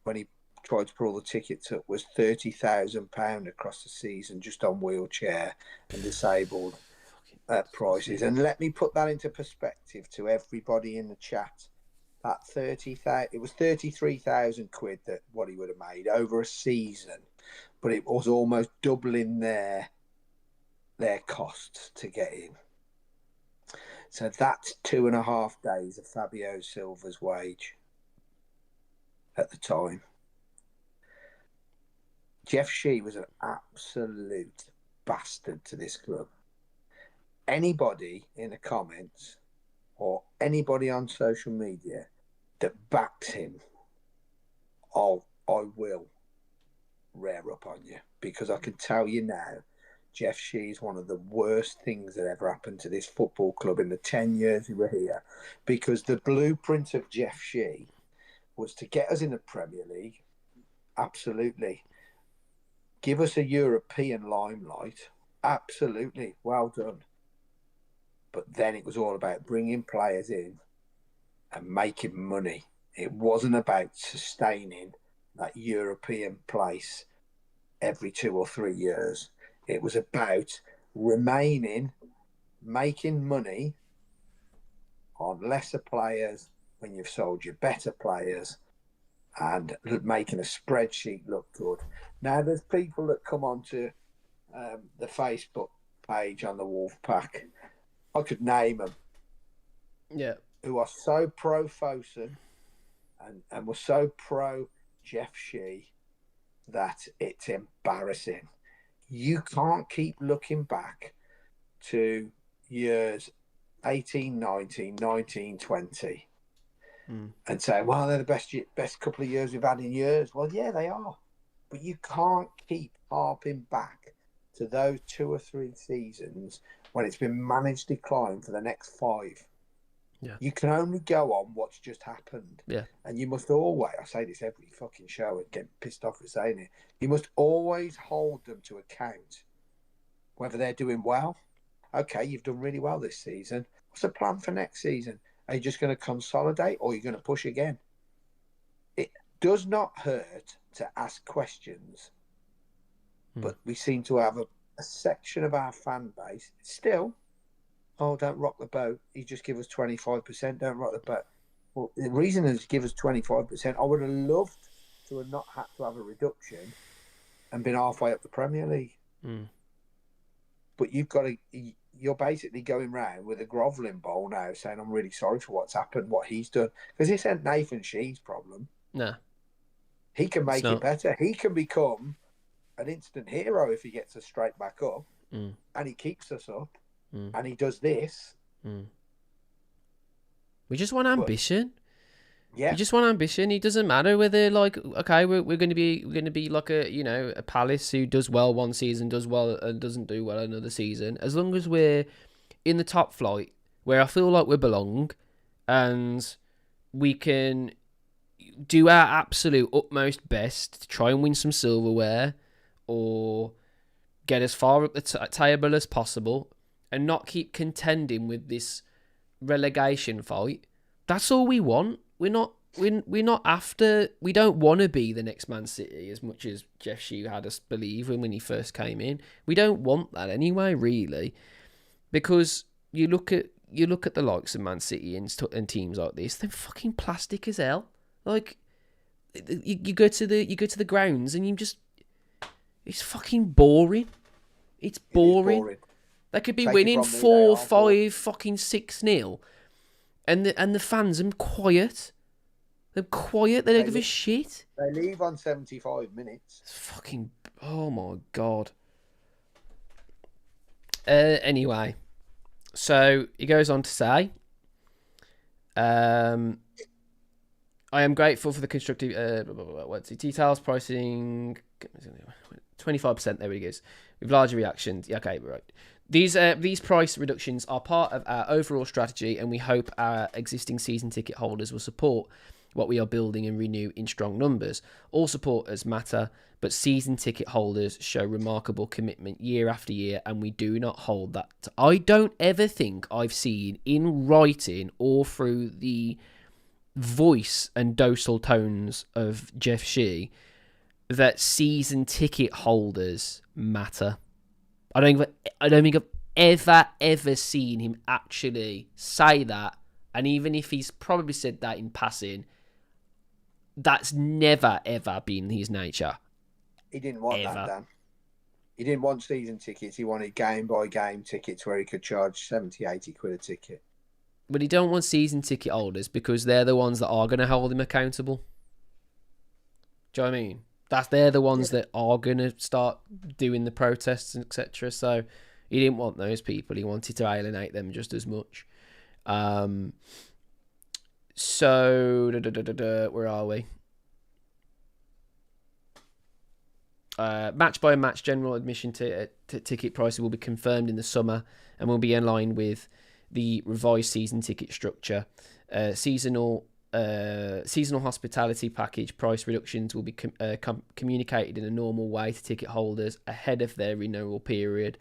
when he tried to put all the tickets up was £30,000 across the season just on wheelchair and disabled prices. And let me put that into perspective to everybody in the chat. That 30,000, it was 33,000 quid that what he would have made over a season, but it was almost doubling their costs to get in. So that's 2.5 days of Fabio Silva's wage at the time. Jeff Shee was an absolute bastard to this club. Anybody in the comments or anybody on social media that backs him, I will rear up on you, because I can tell you now, Jeff Shee is one of the worst things that ever happened to this football club in the 10 years we were here, because the blueprint of Jeff Shee was to get us in the Premier League. Absolutely. Give us a European limelight. Absolutely. Well done. But then it was all about bringing players in and making money. It wasn't about sustaining that European place every 2 or 3 years. It was about remaining, making money on lesser players when you've sold your better players and making a spreadsheet look good. Now, there's people that come onto the Facebook page on the Wolfpack. I could name them. Yeah. Who are so pro Fosun and were so pro Jeff Shee that it's embarrassing. You can't keep looking back to years 18, 19, 19, 20 and say, well, they're the best couple of years we've had in years. Well, yeah, they are. But you can't keep harping back to those 2 or 3 seasons when it's been managed decline for the next 5. Yeah. You can only go on what's just happened. Yeah. And you must always, I say this every fucking show and get pissed off for saying it, you must always hold them to account. Whether they're doing well, okay, you've done really well this season. What's the plan for next season? Are you just going to consolidate or are you going to push again? It does not hurt to ask questions, but we seem to have a section of our fan base still, oh, don't rock the boat. You just give us 25%, don't rock the boat. Well, the reason is to give us 25%, I would have loved to have not had to have a reduction and been halfway up the Premier League. But you're basically going round with a grovelling bowl now saying, I'm really sorry for what's happened, what he's done. Because this ain't Nathan Shee's problem. No. He can make it better. He can become an instant hero if he gets us straight back up and he keeps us up and he does this. We just want ambition. Yeah. We just want ambition. It doesn't matter whether, like, okay, we're going to be like a Palace who does well one season, does well and doesn't do well another season. As long as we're in the top flight, where I feel like we belong, and we can do our absolute utmost best to try and win some silverware or get as far up the table as possible, and not keep contending with this relegation fight. That's all we want. We're not after. We don't want to be the next Man City as much as Jeff Shee had us believe when he first came in. We don't want that anyway, really, because you look at the likes of Man City and teams like this. They're fucking plastic as hell. Like you go to the grounds and it's fucking boring. It's boring. They could be winning 4-5, fucking 6-0. And the fans are quiet. They're quiet. They don't give a shit. They leave on 75 minutes. It's fucking... Oh, my God. Anyway. So, he goes on to say... I am grateful for the constructive... what's it? Details, pricing... 25%, there he goes. With larger reactions. Yeah, okay, right. These price reductions are part of our overall strategy, and we hope our existing season ticket holders will support what we are building and renew in strong numbers. All supporters matter, but season ticket holders show remarkable commitment year after year, and we do not hold that. I don't ever think I've seen in writing or through the voice and docile tones of Jeff Shee that season ticket holders matter. I don't think I've ever seen him actually say that. And even if he's probably said that in passing, that's never, ever been his nature. He didn't want that, Dan. He didn't want season tickets. He wanted game-by-game tickets where he could charge 70, 80 quid a ticket. But he don't want season ticket holders because they're the ones that are going to hold him accountable. Do you know what I mean? They're the ones that are going to start doing the protests, etc. So he didn't want those people. He wanted to alienate them just as much. Where are we? Match by match, general admission ticket prices will be confirmed in the summer and will be in line with the revised season ticket structure. Seasonal hospitality package price reductions will be communicated in a normal way to ticket holders ahead of their renewal period.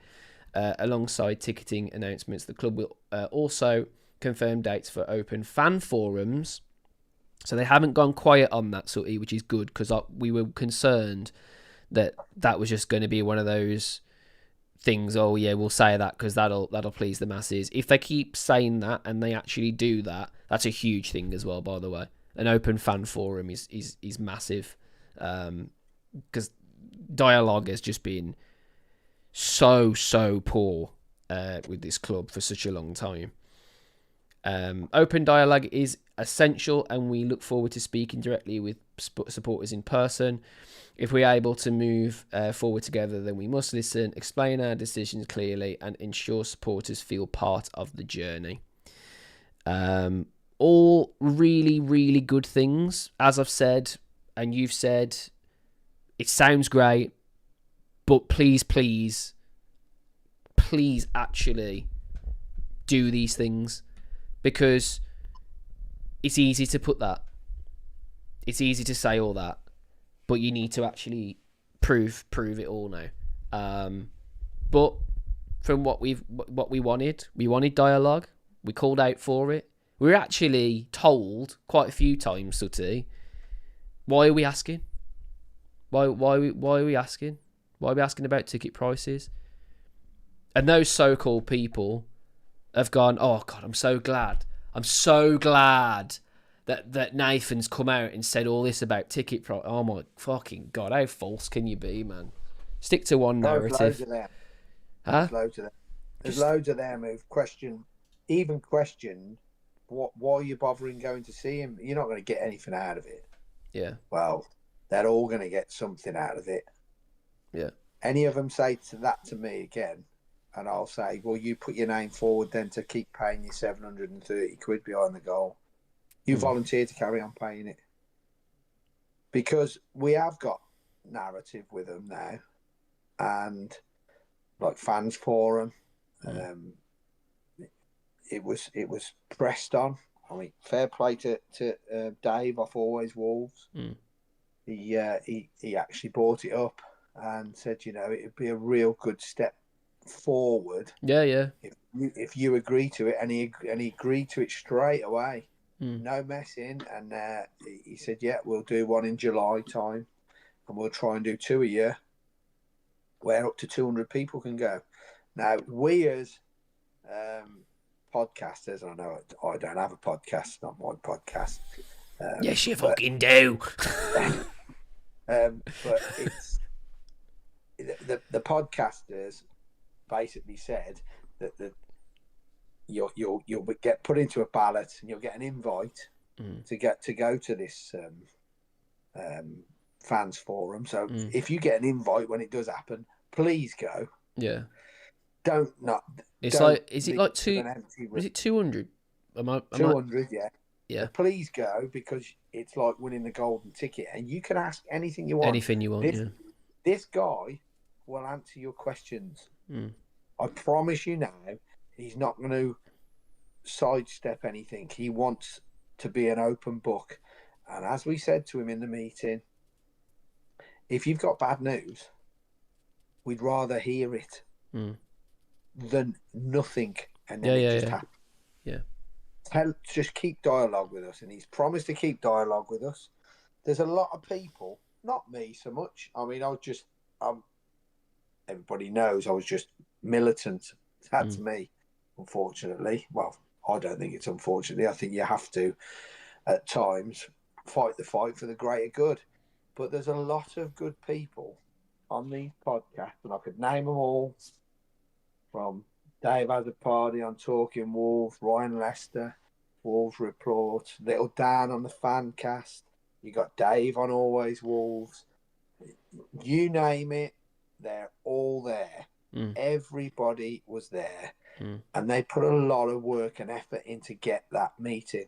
Alongside ticketing announcements, the club will also confirm dates for open fan forums. So they haven't gone quiet on that, Sutty, which is good, because we were concerned that was just going to be one of those things. Oh yeah, we'll say that because that'll please the masses. If they keep saying that and they actually do that, that's a huge thing as well. By the way, an open fan forum is massive, because dialogue has just been so poor with this club for such a long time. Open dialogue is essential, and we look forward to speaking directly with supporters in person. If we're able to move forward together, then we must listen, explain our decisions clearly, and ensure supporters feel part of the journey. All really, really good things. As I've said, and you've said, it sounds great, but please actually do these things, because it's easy to put that. It's easy to say all that, but you need to actually prove it all now. But from what we wanted dialogue. We called out for it. We were actually told quite a few times, Sutty, why are we asking? Why are we asking? Why are we asking about ticket prices? And those so-called people have gone, oh God, I'm so glad that Nathan's come out and said all this about ticket price. Oh my fucking God, how false can you be, man? Stick to one narrative. There's loads of them. Huh? There's loads of them who've questioned why are you bothering going to see him? You're not going to get anything out of it. Yeah. Well, they're all going to get something out of it. Yeah. Any of them say that to me again, and I'll say, well, you put your name forward then to keep paying you 730 quid behind the goal. You volunteered to carry on paying it. Because we have got narrative with them now, and like fans forum, it was pressed on. I mean, fair play to Dave off Always Wolves. He actually brought it up and said, it'd be a real good step forward. Yeah. If you agree to it, and he agreed to it straight away. No messing, and he said, yeah, we'll do one in July time, and we'll try and do 2 a year, where up to 200 people can go. Now, we as podcasters, I know I don't have a podcast, not my podcast. Yes, you fucking do. But it's the podcasters basically said that you'll get put into a ballot, and you'll get an invite to go to this fans forum. So if you get an invite when it does happen, please go. Yeah. Is it 200? 200, yeah. Yeah. So please go, because it's like winning the golden ticket, and you can ask anything you want. This guy will answer your questions. I promise you now, he's not going to sidestep anything. He wants to be an open book. And as we said to him in the meeting, if you've got bad news, we'd rather hear it than nothing. And then it just happens. Yeah. Just keep dialogue with us. And he's promised to keep dialogue with us. There's a lot of people, not me so much. I mean, everybody knows I was just militant. That's me, unfortunately. Well, I don't think it's unfortunately. I think you have to, at times, fight the fight for the greater good. But there's a lot of good people on these podcasts, and I could name them all, from Dave Has a Party on Talking Wolves, Ryan Lester, Wolves Report, Little Dan on the Fancast. You got Dave on Always Wolves. You name it, they're all there. Everybody was there, and they put a lot of work and effort in to get that meeting.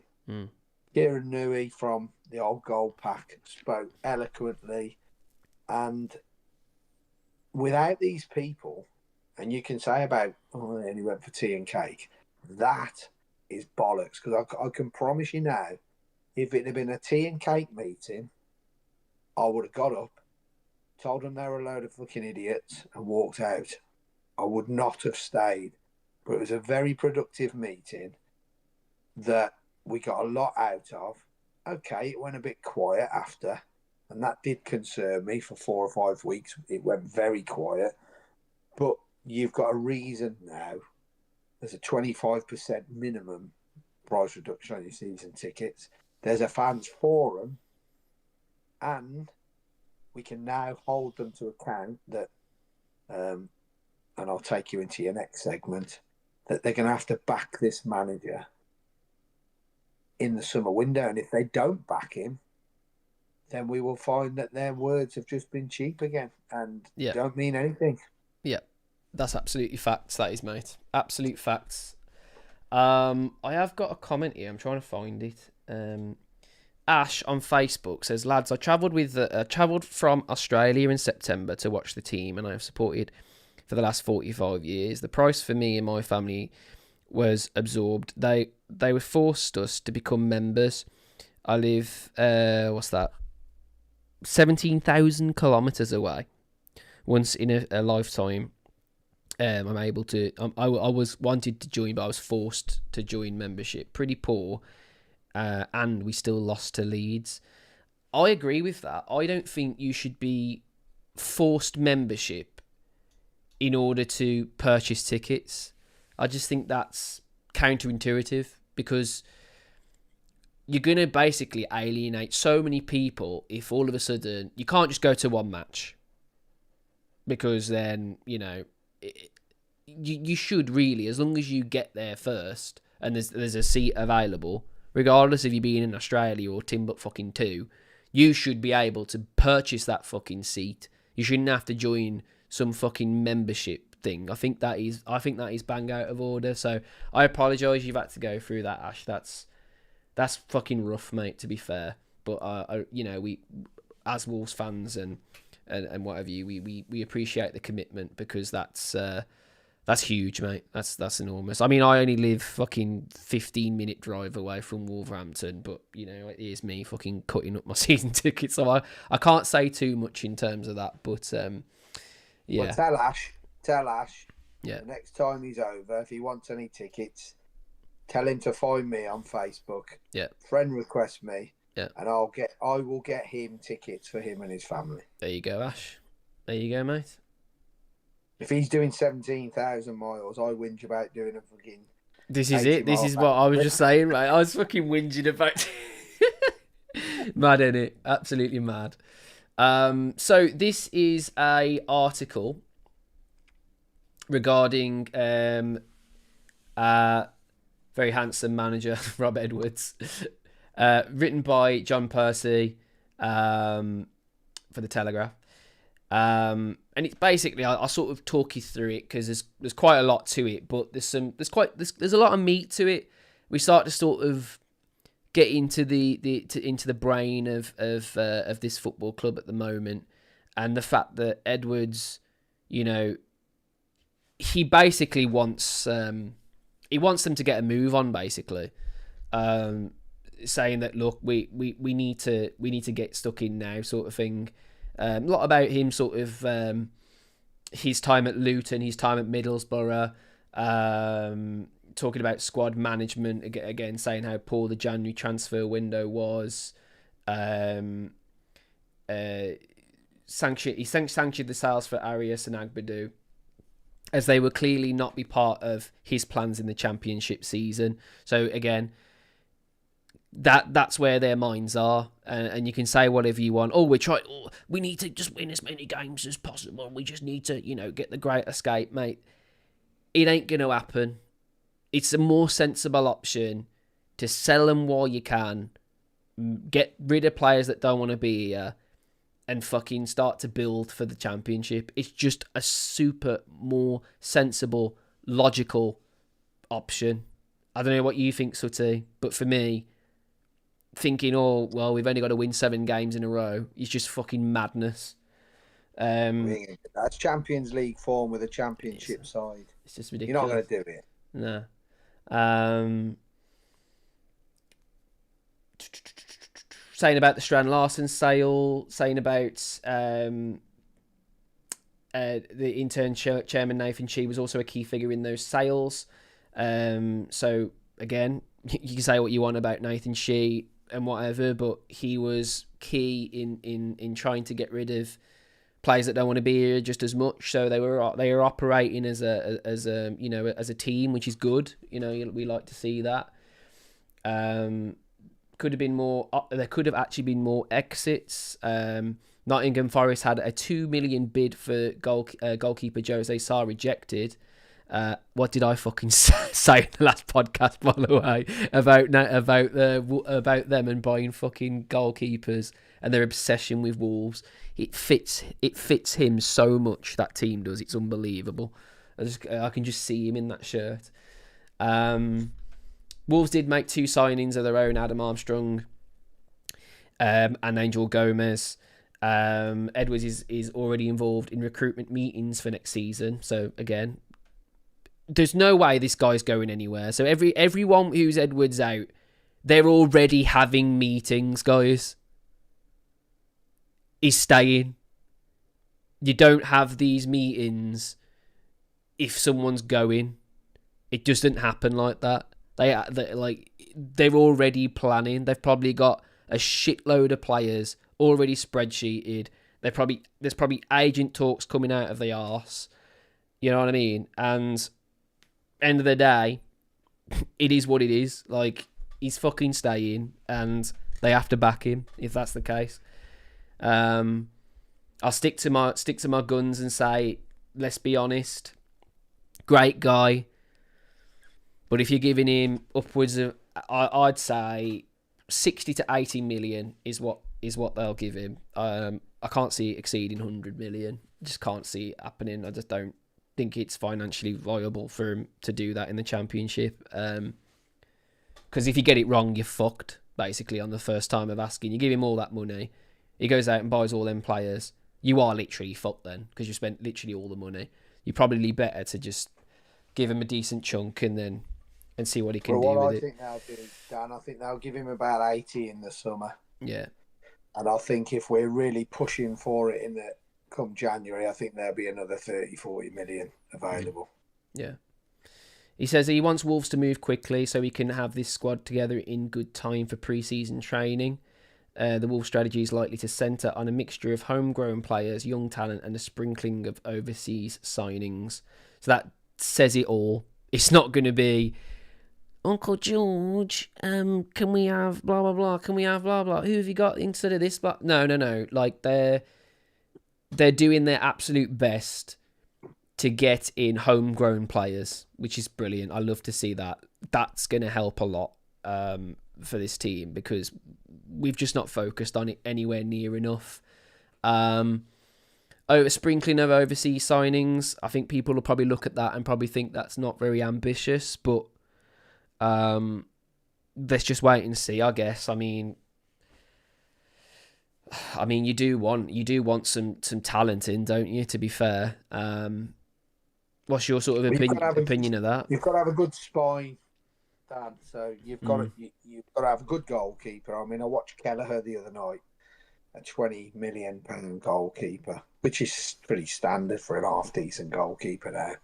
Kieran Newey from the old Wolfpack spoke eloquently, and without these people, and you can say about, they only went for tea and cake, that is bollocks, because I can promise you now, if it had been a tea and cake meeting, I would have got up, told them they were a load of fucking idiots, and walked out. I would not have stayed. But it was a very productive meeting that we got a lot out of. Okay, it went a bit quiet after, and that did concern me for 4 or 5 weeks. It went very quiet. But you've got a reason now. There's a 25% minimum price reduction on your season tickets. There's a fans forum, and we can now hold them to account that, and I'll take you into your next segment, that they're going to have to back this manager in the summer window. And if they don't back him, then we will find that their words have just been cheap again and don't mean anything. Yeah, that's absolutely facts, that is, mate. Absolute facts. I have got a comment here. I'm trying to find it. Ash on Facebook says, lads, I travelled from Australia in September to watch the team, and I have supported for the last 45 years. The price for me and my family was absorbed. They were forced us to become members. I live, 17,000 kilometres away. Once in a lifetime, I'm able to. I was wanted to join, but I was forced to join membership. Pretty poor. And we still lost to Leeds. I agree with that. I don't think you should be forced membership in order to purchase tickets. I just think that's counterintuitive, because you're going to basically alienate so many people if all of a sudden you can't just go to one match, because then, you should really, as long as you get there first and there's a seat available, regardless of you being in Australia or Timbuktu, you should be able to purchase that fucking seat. You shouldn't have to join some fucking membership thing. I think that is bang out of order. So I apologise you've had to go through that, Ash. That's fucking rough, mate, to be fair. But we, as Wolves fans and what have you, we appreciate the commitment, because that's huge, mate. That's enormous. I mean, I only live fucking 15-minute drive away from Wolverhampton, but, here's me fucking cutting up my season tickets. So I can't say too much in terms of that, but, yeah. Well, tell Ash, yeah, the next time he's over, if he wants any tickets, tell him to find me on Facebook. Yeah. Friend request me. Yeah. And I will get him tickets for him and his family. There you go, Ash. There you go, mate. If he's doing 17,000 miles, I whinge about doing a fucking... This is it. This is what I was just saying, mate. I was fucking whinging about... Mad, innit? Absolutely mad. So this is a article regarding very handsome manager, Rob Edwards, written by John Percy for The Telegraph. And it's basically, I'll sort of talk you through it, because there's quite a lot to it, but there's a lot of meat to it. We start to sort of get into the brain of this football club at the moment, and the fact that Edwards, he basically wants them to get a move on, basically, saying that, look, we need to get stuck in now, sort of thing. A lot about him, sort of his time at Luton, his time at Middlesbrough, talking about squad management, again saying how poor the January transfer window was. He sanctioned the sales for Arias and Agbadou, as they would clearly not be part of his plans in the Championship season. So again, that's where their minds are, and you can say whatever you want. We need to just win as many games as possible. We just need to, get the Great Escape, mate. It ain't going to happen. It's a more sensible option to sell them while you can, get rid of players that don't want to be here, and fucking start to build for the Championship. It's just a super more sensible, logical option. I don't know what you think, Sutty, but for me, thinking, we've only got to win 7 games in a row, is just fucking madness. That's Champions League form with a Championship side. It's just ridiculous. You're not going to do it. No. Saying about the Strand Larsen sale, saying about the intern chairman Nathan Shee was also a key figure in those sales. So again, you can say what you want about Nathan Shee and whatever, but he was key in trying to get rid of players that don't want to be here just as much. So they were operating as a team, which is good. We like to see that. Could have been more. There could have actually been more exits. Nottingham Forest had a 2 million bid for goalkeeper Jose Sarr, rejected. What did I fucking say in the last podcast, by the way, about them and buying fucking goalkeepers and their obsession with Wolves? It fits him so much, that team does. It's unbelievable. I can just see him in that shirt. Wolves did make 2 signings of their own: Adam Armstrong and Angel Gomez. Edwards is already involved in recruitment meetings for next season. So again, there's no way this guy's going anywhere. So everyone who's Edwards out, they're already having meetings, guys. He's staying. You don't have these meetings if someone's going. It doesn't happen like that. They're already planning. They've probably got a shitload of players already spreadsheeted. There's probably agent talks coming out of the arse. You know what I mean? And end of the day, it is what it is. Like, he's fucking staying, and they have to back him if that's the case. I'll stick to my guns and say, let's be honest, great guy, but if you're giving him upwards of, I'd say 60 to 80 million is what they'll give him. I can't see it exceeding 100 million. Just can't see it happening. I just don't think it's financially viable for him to do that in the Championship. Because if you get it wrong, you're fucked, basically, on the first time of asking. You give him all that money, he goes out and buys all them players. You are literally fucked then, because you spent literally all the money. You're probably better to just give him a decent chunk and see what he can do with it. What I think they'll do, Dan, I think they'll give him about 80 in the summer. Yeah. And I think if we're really pushing for it come January, I think there'll be another 30, 40 million available. Yeah. He says he wants Wolves to move quickly so he can have this squad together in good time for pre-season training. The Wolves strategy is likely to centre on a mixture of homegrown players, young talent, and a sprinkling of overseas signings. So that says it all. It's not going to be, Uncle George, can we have blah, blah, blah? Can we have blah, blah? Who have you got instead of this? Blah? No. Like, they're doing their absolute best to get in homegrown players, which is brilliant. I love to see that. That's going to help a lot for this team, because we've just not focused on it anywhere near enough. Sprinkling of overseas signings, I think people will probably look at that and probably think that's not very ambitious, but let's just wait and see, I guess. I mean, you do want some talent in, don't you? To be fair, what's your sort of opinion of that? You've got to have a good spine, Dan. So you've got to have a good goalkeeper. I mean, I watched Kelleher the other night, a £20 million goalkeeper, which is pretty standard for an half-decent goalkeeper now.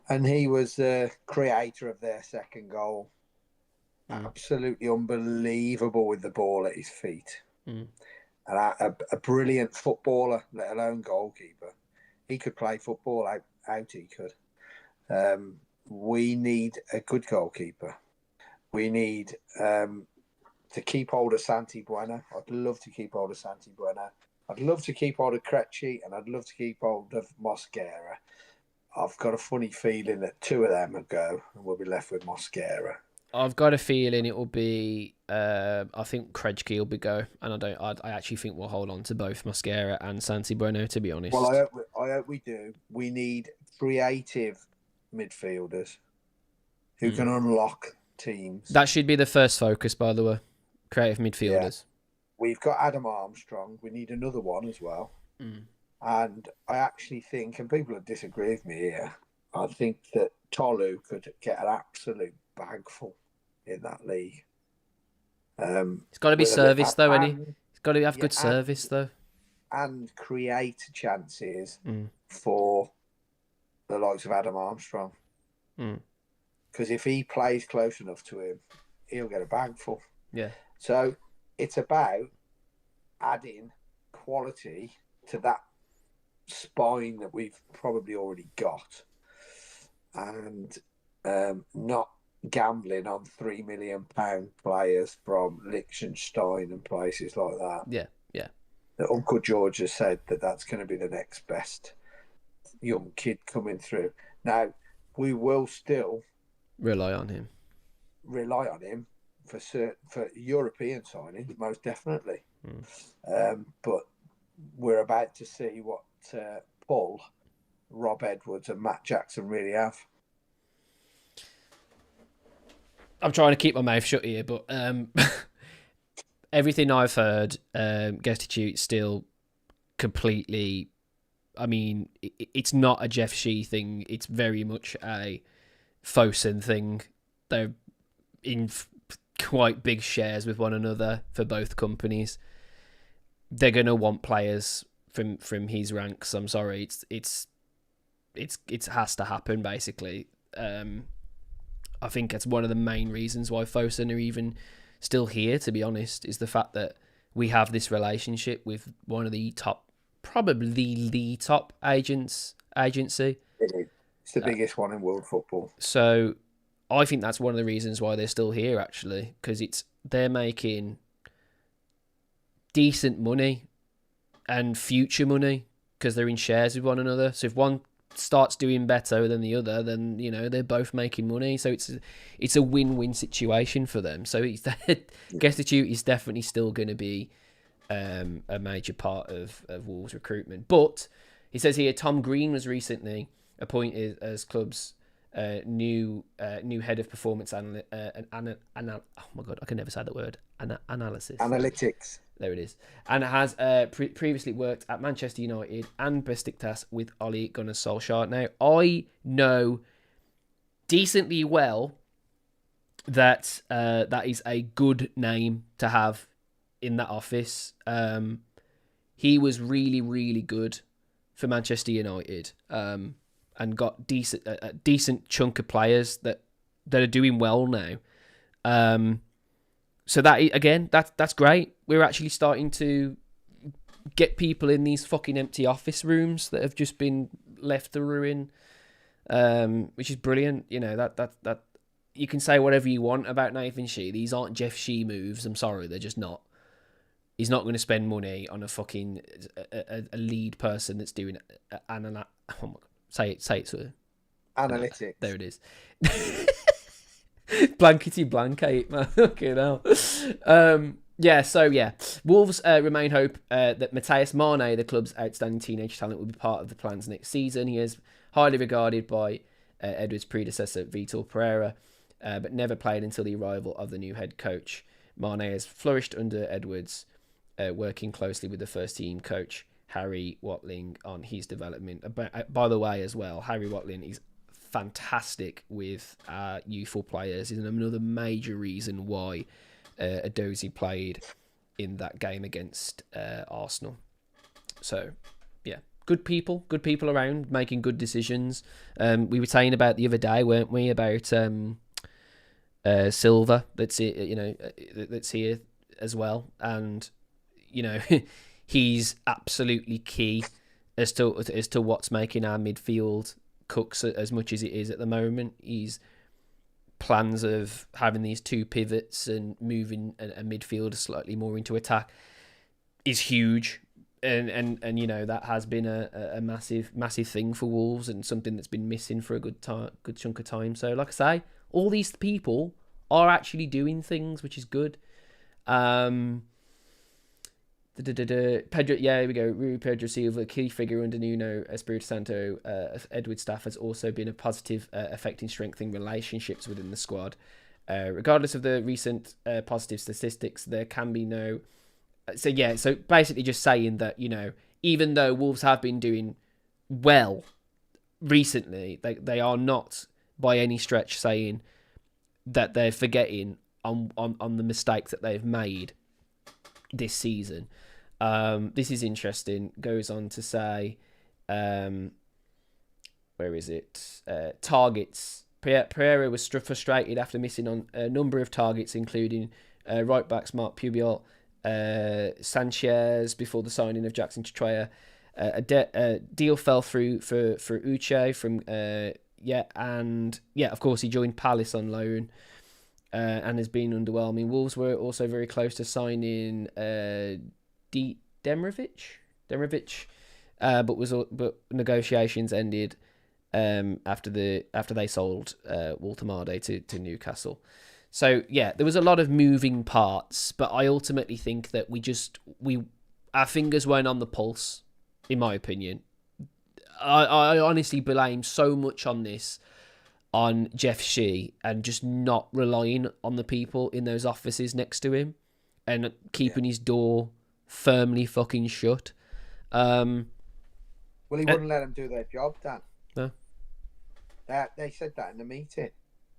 And he was the creator of their second goal. Absolutely unbelievable with the ball at his feet. And a brilliant footballer, let alone goalkeeper. He could play football out he could. We need a good goalkeeper. We need to keep hold of Santi Buena. I'd love to keep hold of Santi Buena. I'd love to keep hold of Krejci, and I'd love to keep hold of Mosquera. I've got a funny feeling that 2 of them will go, and we'll be left with Mosquera. I've got a feeling it will be. I think Krejci will be go, and I actually think we'll hold on to both Mosquera and Santi Bueno, to be honest. Well, I hope we do. We need creative midfielders who can unlock teams. That should be the first focus, by the way. Creative midfielders. Yeah. We've got Adam Armstrong. We need another one as well. And I actually think, and people will disagree with me here, I think that Tolu could get an absolute bagful in that league. It's got to be service, though, isn't he? It's got to have good service, though. And create chances for the likes of Adam Armstrong. Because if he plays close enough to him, he'll get a bagful. Yeah. So it's about adding quality to that spine that we've probably already got, and not gambling on £3 million players from Liechtenstein and places like that. Yeah, yeah. Uncle George has said that that's going to be the next best young kid coming through. Now, we will still Rely on him. rely on him for European signings, most definitely. But we're about to see what pull Rob Edwards and Matt Jackson really have. I'm trying to keep my mouth shut here, but everything I've heard, Gestitute still completely. I mean, it's not a Jeff Shee thing. It's very much a Fosun thing. They're in quite big shares with one another for both companies. They're gonna want players from his ranks. I'm sorry, it has to happen basically. I think that's one of the main reasons why Fosun are even still here, to be honest, is the fact that we have this relationship with one of the top, probably the top agency. It's the biggest one in world football. So I think that's one of the reasons why they're still here, actually, because they're making decent money and future money because they're in shares with one another. So if one starts doing better than the other, then they're both making money. So it's a win-win situation for them. So Gestitute is definitely still going to be a major part of Wolves recruitment. But he says here Tom Green was recently appointed as club's new head of performance oh my god, I can never say that word. Analytics. There it is. And has previously worked at Manchester United and Besiktas with Ole Gunnar Solskjaer. Now, I know decently well that that is a good name to have in that office. He was really, really good for Manchester United and got a decent chunk of players that are doing well now. So that again, that's great. We're actually starting to get people in these fucking empty office rooms that have just been left to ruin, which is brilliant. That you can say whatever you want about Nathan Shee. These aren't Jeff Shee moves. I'm sorry, they're just not. He's not going to spend money on a fucking a lead person that's doing oh my God. Say it, sir. Analytics. There it is. Blankety blankate, man. Okay, now. Wolves remain hope that Matheus Mane, the club's outstanding teenage talent, will be part of the plans next season. He is highly regarded by Edwards' predecessor, Vitor Pereira, but never played until the arrival of the new head coach. Mane has flourished under Edwards, working closely with the first team coach, Harry Watling, on his development. By the way, as well, Harry Watling is fantastic with youthful players. Is another major reason why Edozie played in that game against Arsenal. So, yeah, good people around making good decisions. We were saying about the other day, weren't we, about Silva that's here as well, and he's absolutely key as to what's making our midfield cooks as much as it is at the moment. He's plans of having these two pivots and moving a midfielder slightly more into attack is huge, and that has been a massive thing for Wolves and something that's been missing for a good chunk of time. So, like I say, all these people are actually doing things, which is good. Pedro, here we go. Rui Pedro Silva, key figure under Nuno Espirito Santo. Edward's staff has also been a positive effect in strengthening relationships within the squad. Regardless of the recent positive statistics, there can be no. So basically, just saying that even though Wolves have been doing well recently, they are not by any stretch saying that they're forgetting on the mistakes that they've made this season. This is interesting. Goes on to say, where is it? Targets. Pereira was frustrated after missing on a number of targets, including right backs Mark Pubiol, Sanchez before the signing of Jackson Chitraya, a deal fell through for Uche from and of course he joined Palace on loan and has been underwhelming. Wolves were also very close to signing Demerovic, but negotiations ended after they sold Walter Marde to Newcastle. So there was a lot of moving parts, but I ultimately think that our fingers weren't on the pulse, in my opinion. I honestly blame so much on this on Jeff Shee and just not relying on the people in those offices next to him and keeping his door firmly fucking shut. Well, he wouldn't let them do their job, Dan. No. They said that in the meeting.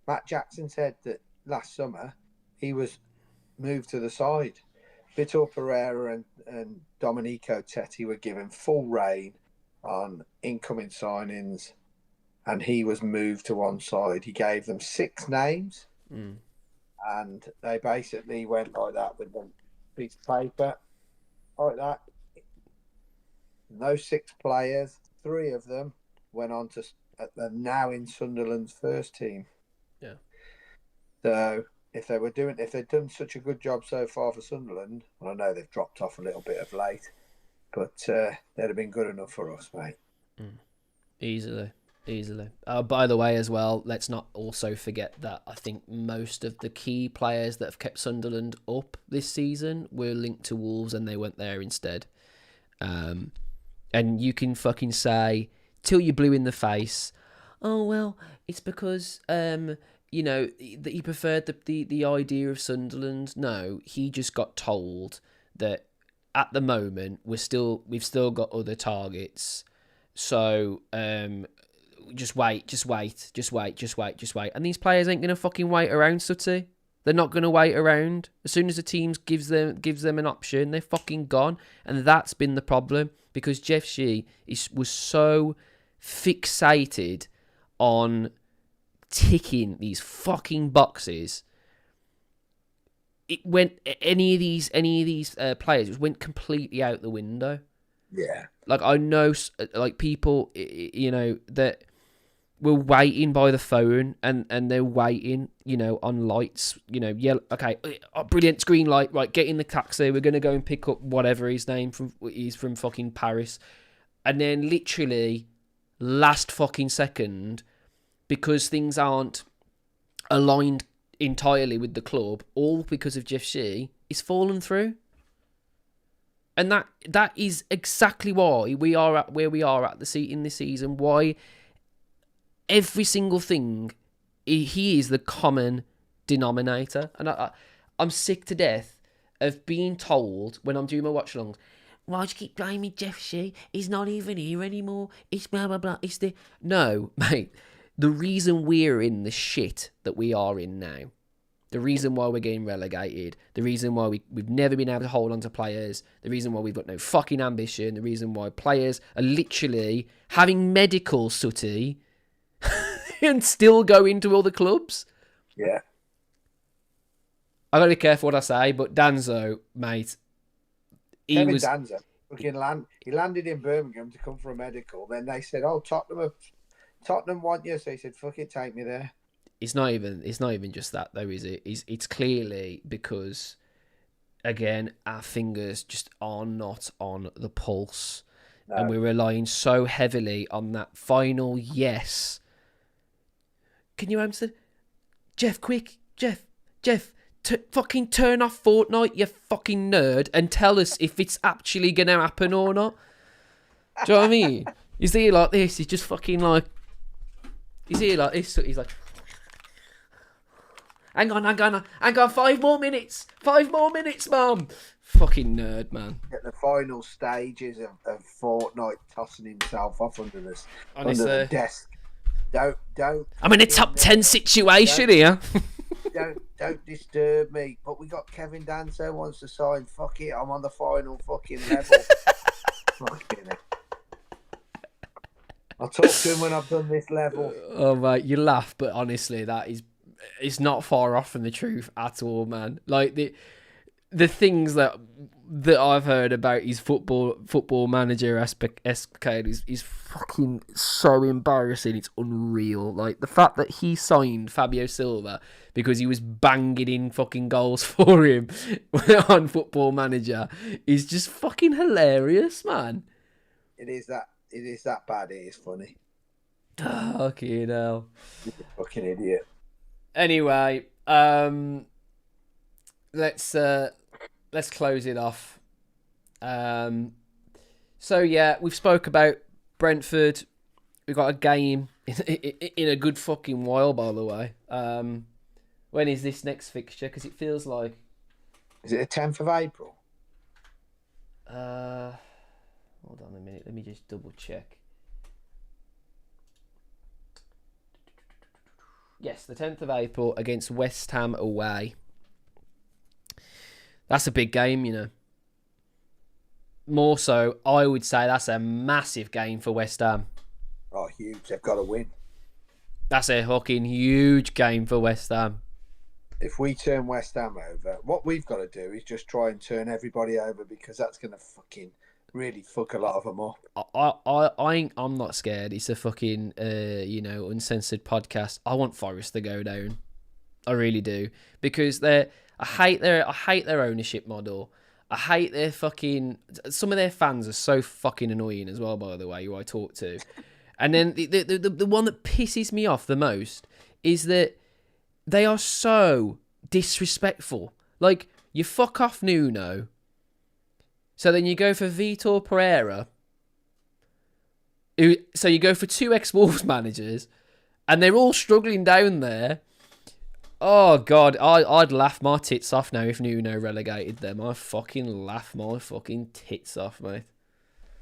Matt Jackson said that last summer he was moved to the side. Vitor Pereira and Domenico Tetti were given full rein on incoming signings, and he was moved to one side. He gave them 6 names, and they basically went like that with them piece of paper, like that. And those 6 players, 3 of them went on to they're now in Sunderland's first team. Yeah. So if they'd done such a good job so far for Sunderland, well, I know they've dropped off a little bit of late, but they'd have been good enough for us, mate. Easily. By the way, as well, let's not also forget that I think most of the key players that have kept Sunderland up this season were linked to Wolves, and they went there instead. And you can fucking say till you're blue in the face, oh well, it's because that he preferred the idea of Sunderland. No, he just got told that at the moment we've still got other targets. So just wait. And these players ain't gonna fucking wait around, Sutty. They're not gonna wait around. As soon as the team gives them an option, they're fucking gone. And that's been the problem, because Jeff Shee was so fixated on ticking these fucking boxes. It went any of these players, it went completely out the window. Yeah. Like, I know, like, people, that were waiting by the phone and they're waiting, on lights, yellow. Okay, brilliant, green light. Right, get in the taxi. We're going to go and pick up whatever his name he's from fucking Paris. And then literally last fucking second, because things aren't aligned entirely with the club, all because of Jeff Shee, is fallen through. And that is exactly why we are at where we are at in this season. Why every single thing, he is the common denominator. And I'm sick to death of being told when I'm doing my watch-alongs, why do you keep blaming Jeff Shee? He's not even here anymore. It's blah, blah, blah. It's the... No, mate. The reason we're in the shit that we are in now, the reason why we're getting relegated, the reason why we've never been able to hold on to players, the reason why we've got no fucking ambition, the reason why players are literally having medical, Sutty, and still going to all the clubs. Yeah. I gotta be careful what I say, but Danzo, mate, Danzo, he landed in Birmingham to come for a medical. Then they said, "Oh, Tottenham want you," so he said, "Fuck it, take me there." It's not even just that though, is it? It's clearly because, again, our fingers just are not on the pulse, and we're relying so heavily on that final yes. Can you answer, Jeff? Quick, Jeff, fucking turn off Fortnite, you fucking nerd, and tell us if it's actually gonna happen or not. Do you know what I mean? He's here like this. He's just fucking like. He's here like this. He's like. Hang on, 5 more minutes. 5 more minutes, Mum. Fucking nerd, man. At the final stages of Fortnite, tossing himself off under the desk. Don't. I'm in a top 10 situation here. Don't disturb me. But we got Kevin Danso wants to sign. Fuck it, I'm on the final fucking level. Fucking it. I'll talk to him when I've done this level. Oh, mate, you laugh, but honestly, it's not far off from the truth at all, man. Like, the things that I've heard about his football manager escapade is fucking so embarrassing. It's unreal. Like the fact that he signed Fabio Silva because he was banging in fucking goals for him on Football Manager is just fucking hilarious, man. It is that bad. It is funny. Fucking hell. You're a fucking idiot. Anyway, let's close it off. So yeah, we've spoke about Brentford. We've got a game in a good fucking while, by the way. When is this next fixture? Because it feels like... Is it the 10th of April? Hold on a minute. Let me just double check. Yes, the 10th of April against West Ham away. That's a big game, you know. More so, I would say that's a massive game for West Ham. Oh, huge. They've got to win. That's a fucking huge game for West Ham. If we turn West Ham over, what we've got to do is just try and turn everybody over, because that's going to fucking really fuck a lot of them up. I'm not scared. It's a fucking, uncensored podcast. I want Forest to go down. I really do. Because I hate their ownership model. I hate their fucking... Some of their fans are so fucking annoying as well, by the way, who I talk to. And then the one that pisses me off the most is that they are so disrespectful. Like, you fuck off Nuno. So then you go for Vitor Pereira. So you go for 2 ex-Wolves managers. And they're all struggling down there. Oh, God. I'd laugh my tits off now if Nuno relegated them. I'd fucking laugh my fucking tits off, mate.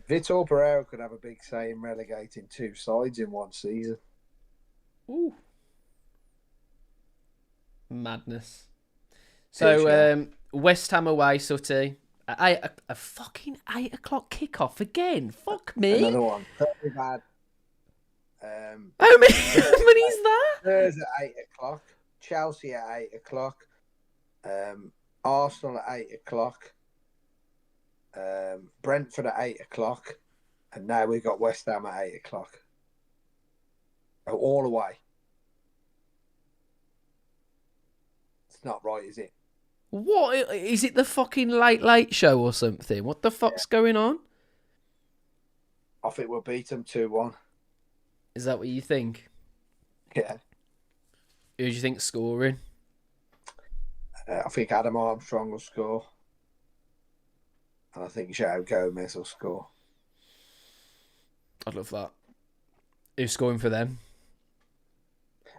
Vitor Pereira could have a big say in relegating 2 sides in one season. Ooh. Madness. So, West Ham away, Sutty. A fucking 8 o'clock kickoff again. Fuck me. Another one. Very bad. How many is that? Spurs at 8 o'clock. Chelsea at 8 o'clock. Arsenal at 8 o'clock. Brentford at 8 o'clock. And now we've got West Ham at 8 o'clock. All away. It's not right, is it? What? Is it the fucking late show or something? What the fuck's going on? I think we'll beat them 2-1. Is that what you think? Yeah. Who do you think's scoring? I think Adam Armstrong will score. And I think João Gomez will score. I'd love that. Who's scoring for them?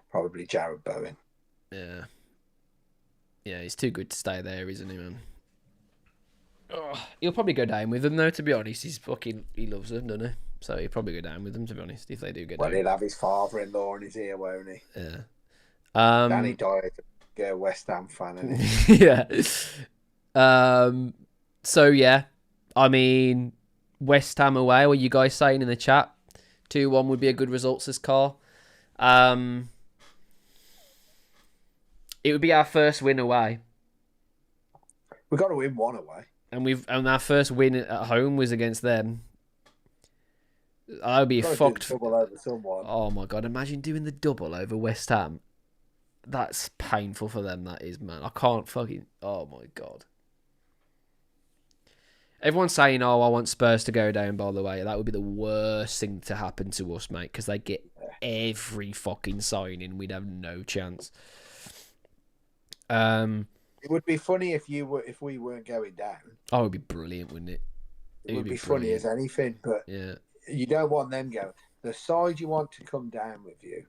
Probably Jared Bowen. Yeah. Yeah, he's too good to stay there, isn't he, man? Oh, he'll probably go down with them, though, to be honest. He loves them, doesn't he? So he'll probably go down with them, to be honest, if they do go down. Well, he'll have his father-in-law in his ear, won't he? Yeah. Danny Dyer, a West Ham fan, isn't he? Yeah. So, yeah. I mean, West Ham away, what are you guys saying in the chat? 2-1 would be a good result, says Carl. It would be our first win away. We've got to win 1 away. And our first win at home was against them. I'd be fucked. Double over someone. Oh my God, imagine doing the double over West Ham. That's painful for them, that is, man. I can't fucking... Oh my God. Everyone's saying, I want Spurs to go down, by the way. That would be the worst thing to happen to us, mate, because they get every fucking signing. We'd have no chance. It would be funny if we weren't going down. Oh, it would be brilliant, wouldn't it? It would be funny as anything, but yeah, you don't want them going. The side you want to come down with you,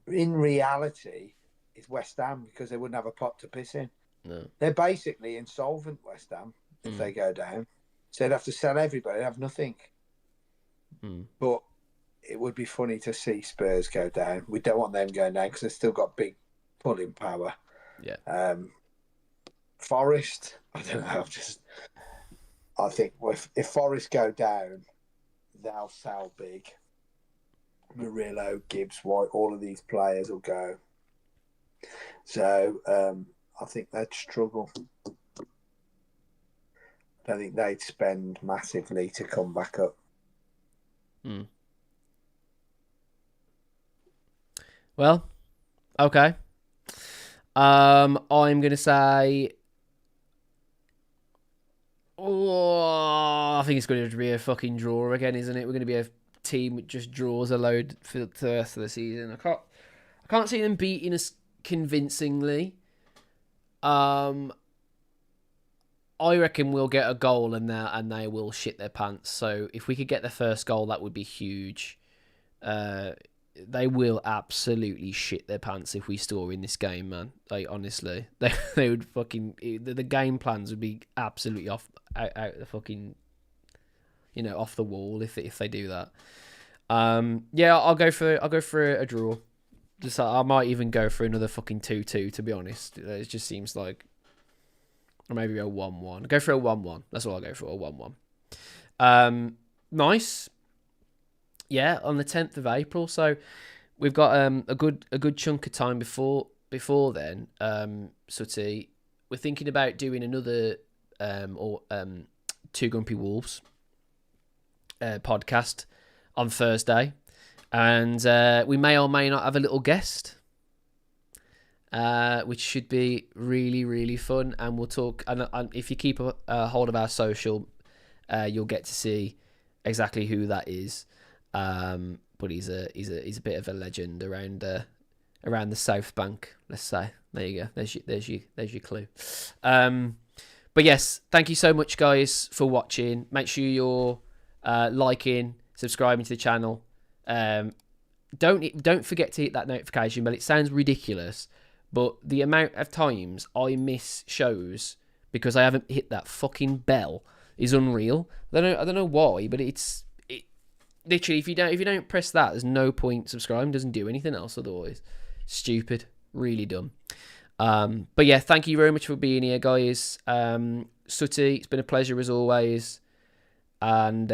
in reality, is West Ham, because they wouldn't have a pot to piss in. No. They're basically insolvent, West Ham, if they go down. So they'd have to sell everybody, they'd have nothing. But it would be funny to see Spurs go down. We don't want them going down because they've still got big pulling power. Yeah. Forest, I don't know. I think if Forest go down, they'll sell big. Murillo, Gibbs, White, all of these players will go. So I think they'd struggle. I think they'd spend massively to come back up. Well, okay. I'm going to say... I think it's going to be a fucking draw again, isn't it? We're going to be a team that just draws a load for the rest of the season. I can't see them beating us convincingly. I reckon we'll get a goal and they will shit their pants. So if we could get the first goal, that would be huge. They will absolutely shit their pants if we score in this game, man. Like, honestly, they would fucking... The game plans would be absolutely out the fucking... off the wall if they do that. Yeah, I'll go for a draw. I might even go for another fucking 2-2, to be honest. It just seems like... Or maybe a 1-1. Go for a 1-1. That's what I'll go for, a 1-1. Nice. Yeah, on the 10th of April. So we've got a good chunk of time before then. Sutty, we're thinking about doing another Two Grumpy Wolves podcast on Thursday, and we may or may not have a little guest, which should be really, really fun. And we'll talk. And if you keep a hold of our social, you'll get to see exactly who that is. But he's a bit of a legend around the South Bank, let's say. There you go. There's your clue. But yes, thank you so much, guys, for watching. Make sure you're liking, subscribing to the channel. Don't forget to hit that notification bell. It sounds ridiculous, but the amount of times I miss shows because I haven't hit that fucking bell is unreal. I don't know why, but it's literally, if you don't press that, there's no point subscribing. It doesn't do anything else otherwise. Stupid. Really dumb. But yeah, thank you very much for being here, guys. Sutty, it's been a pleasure as always. And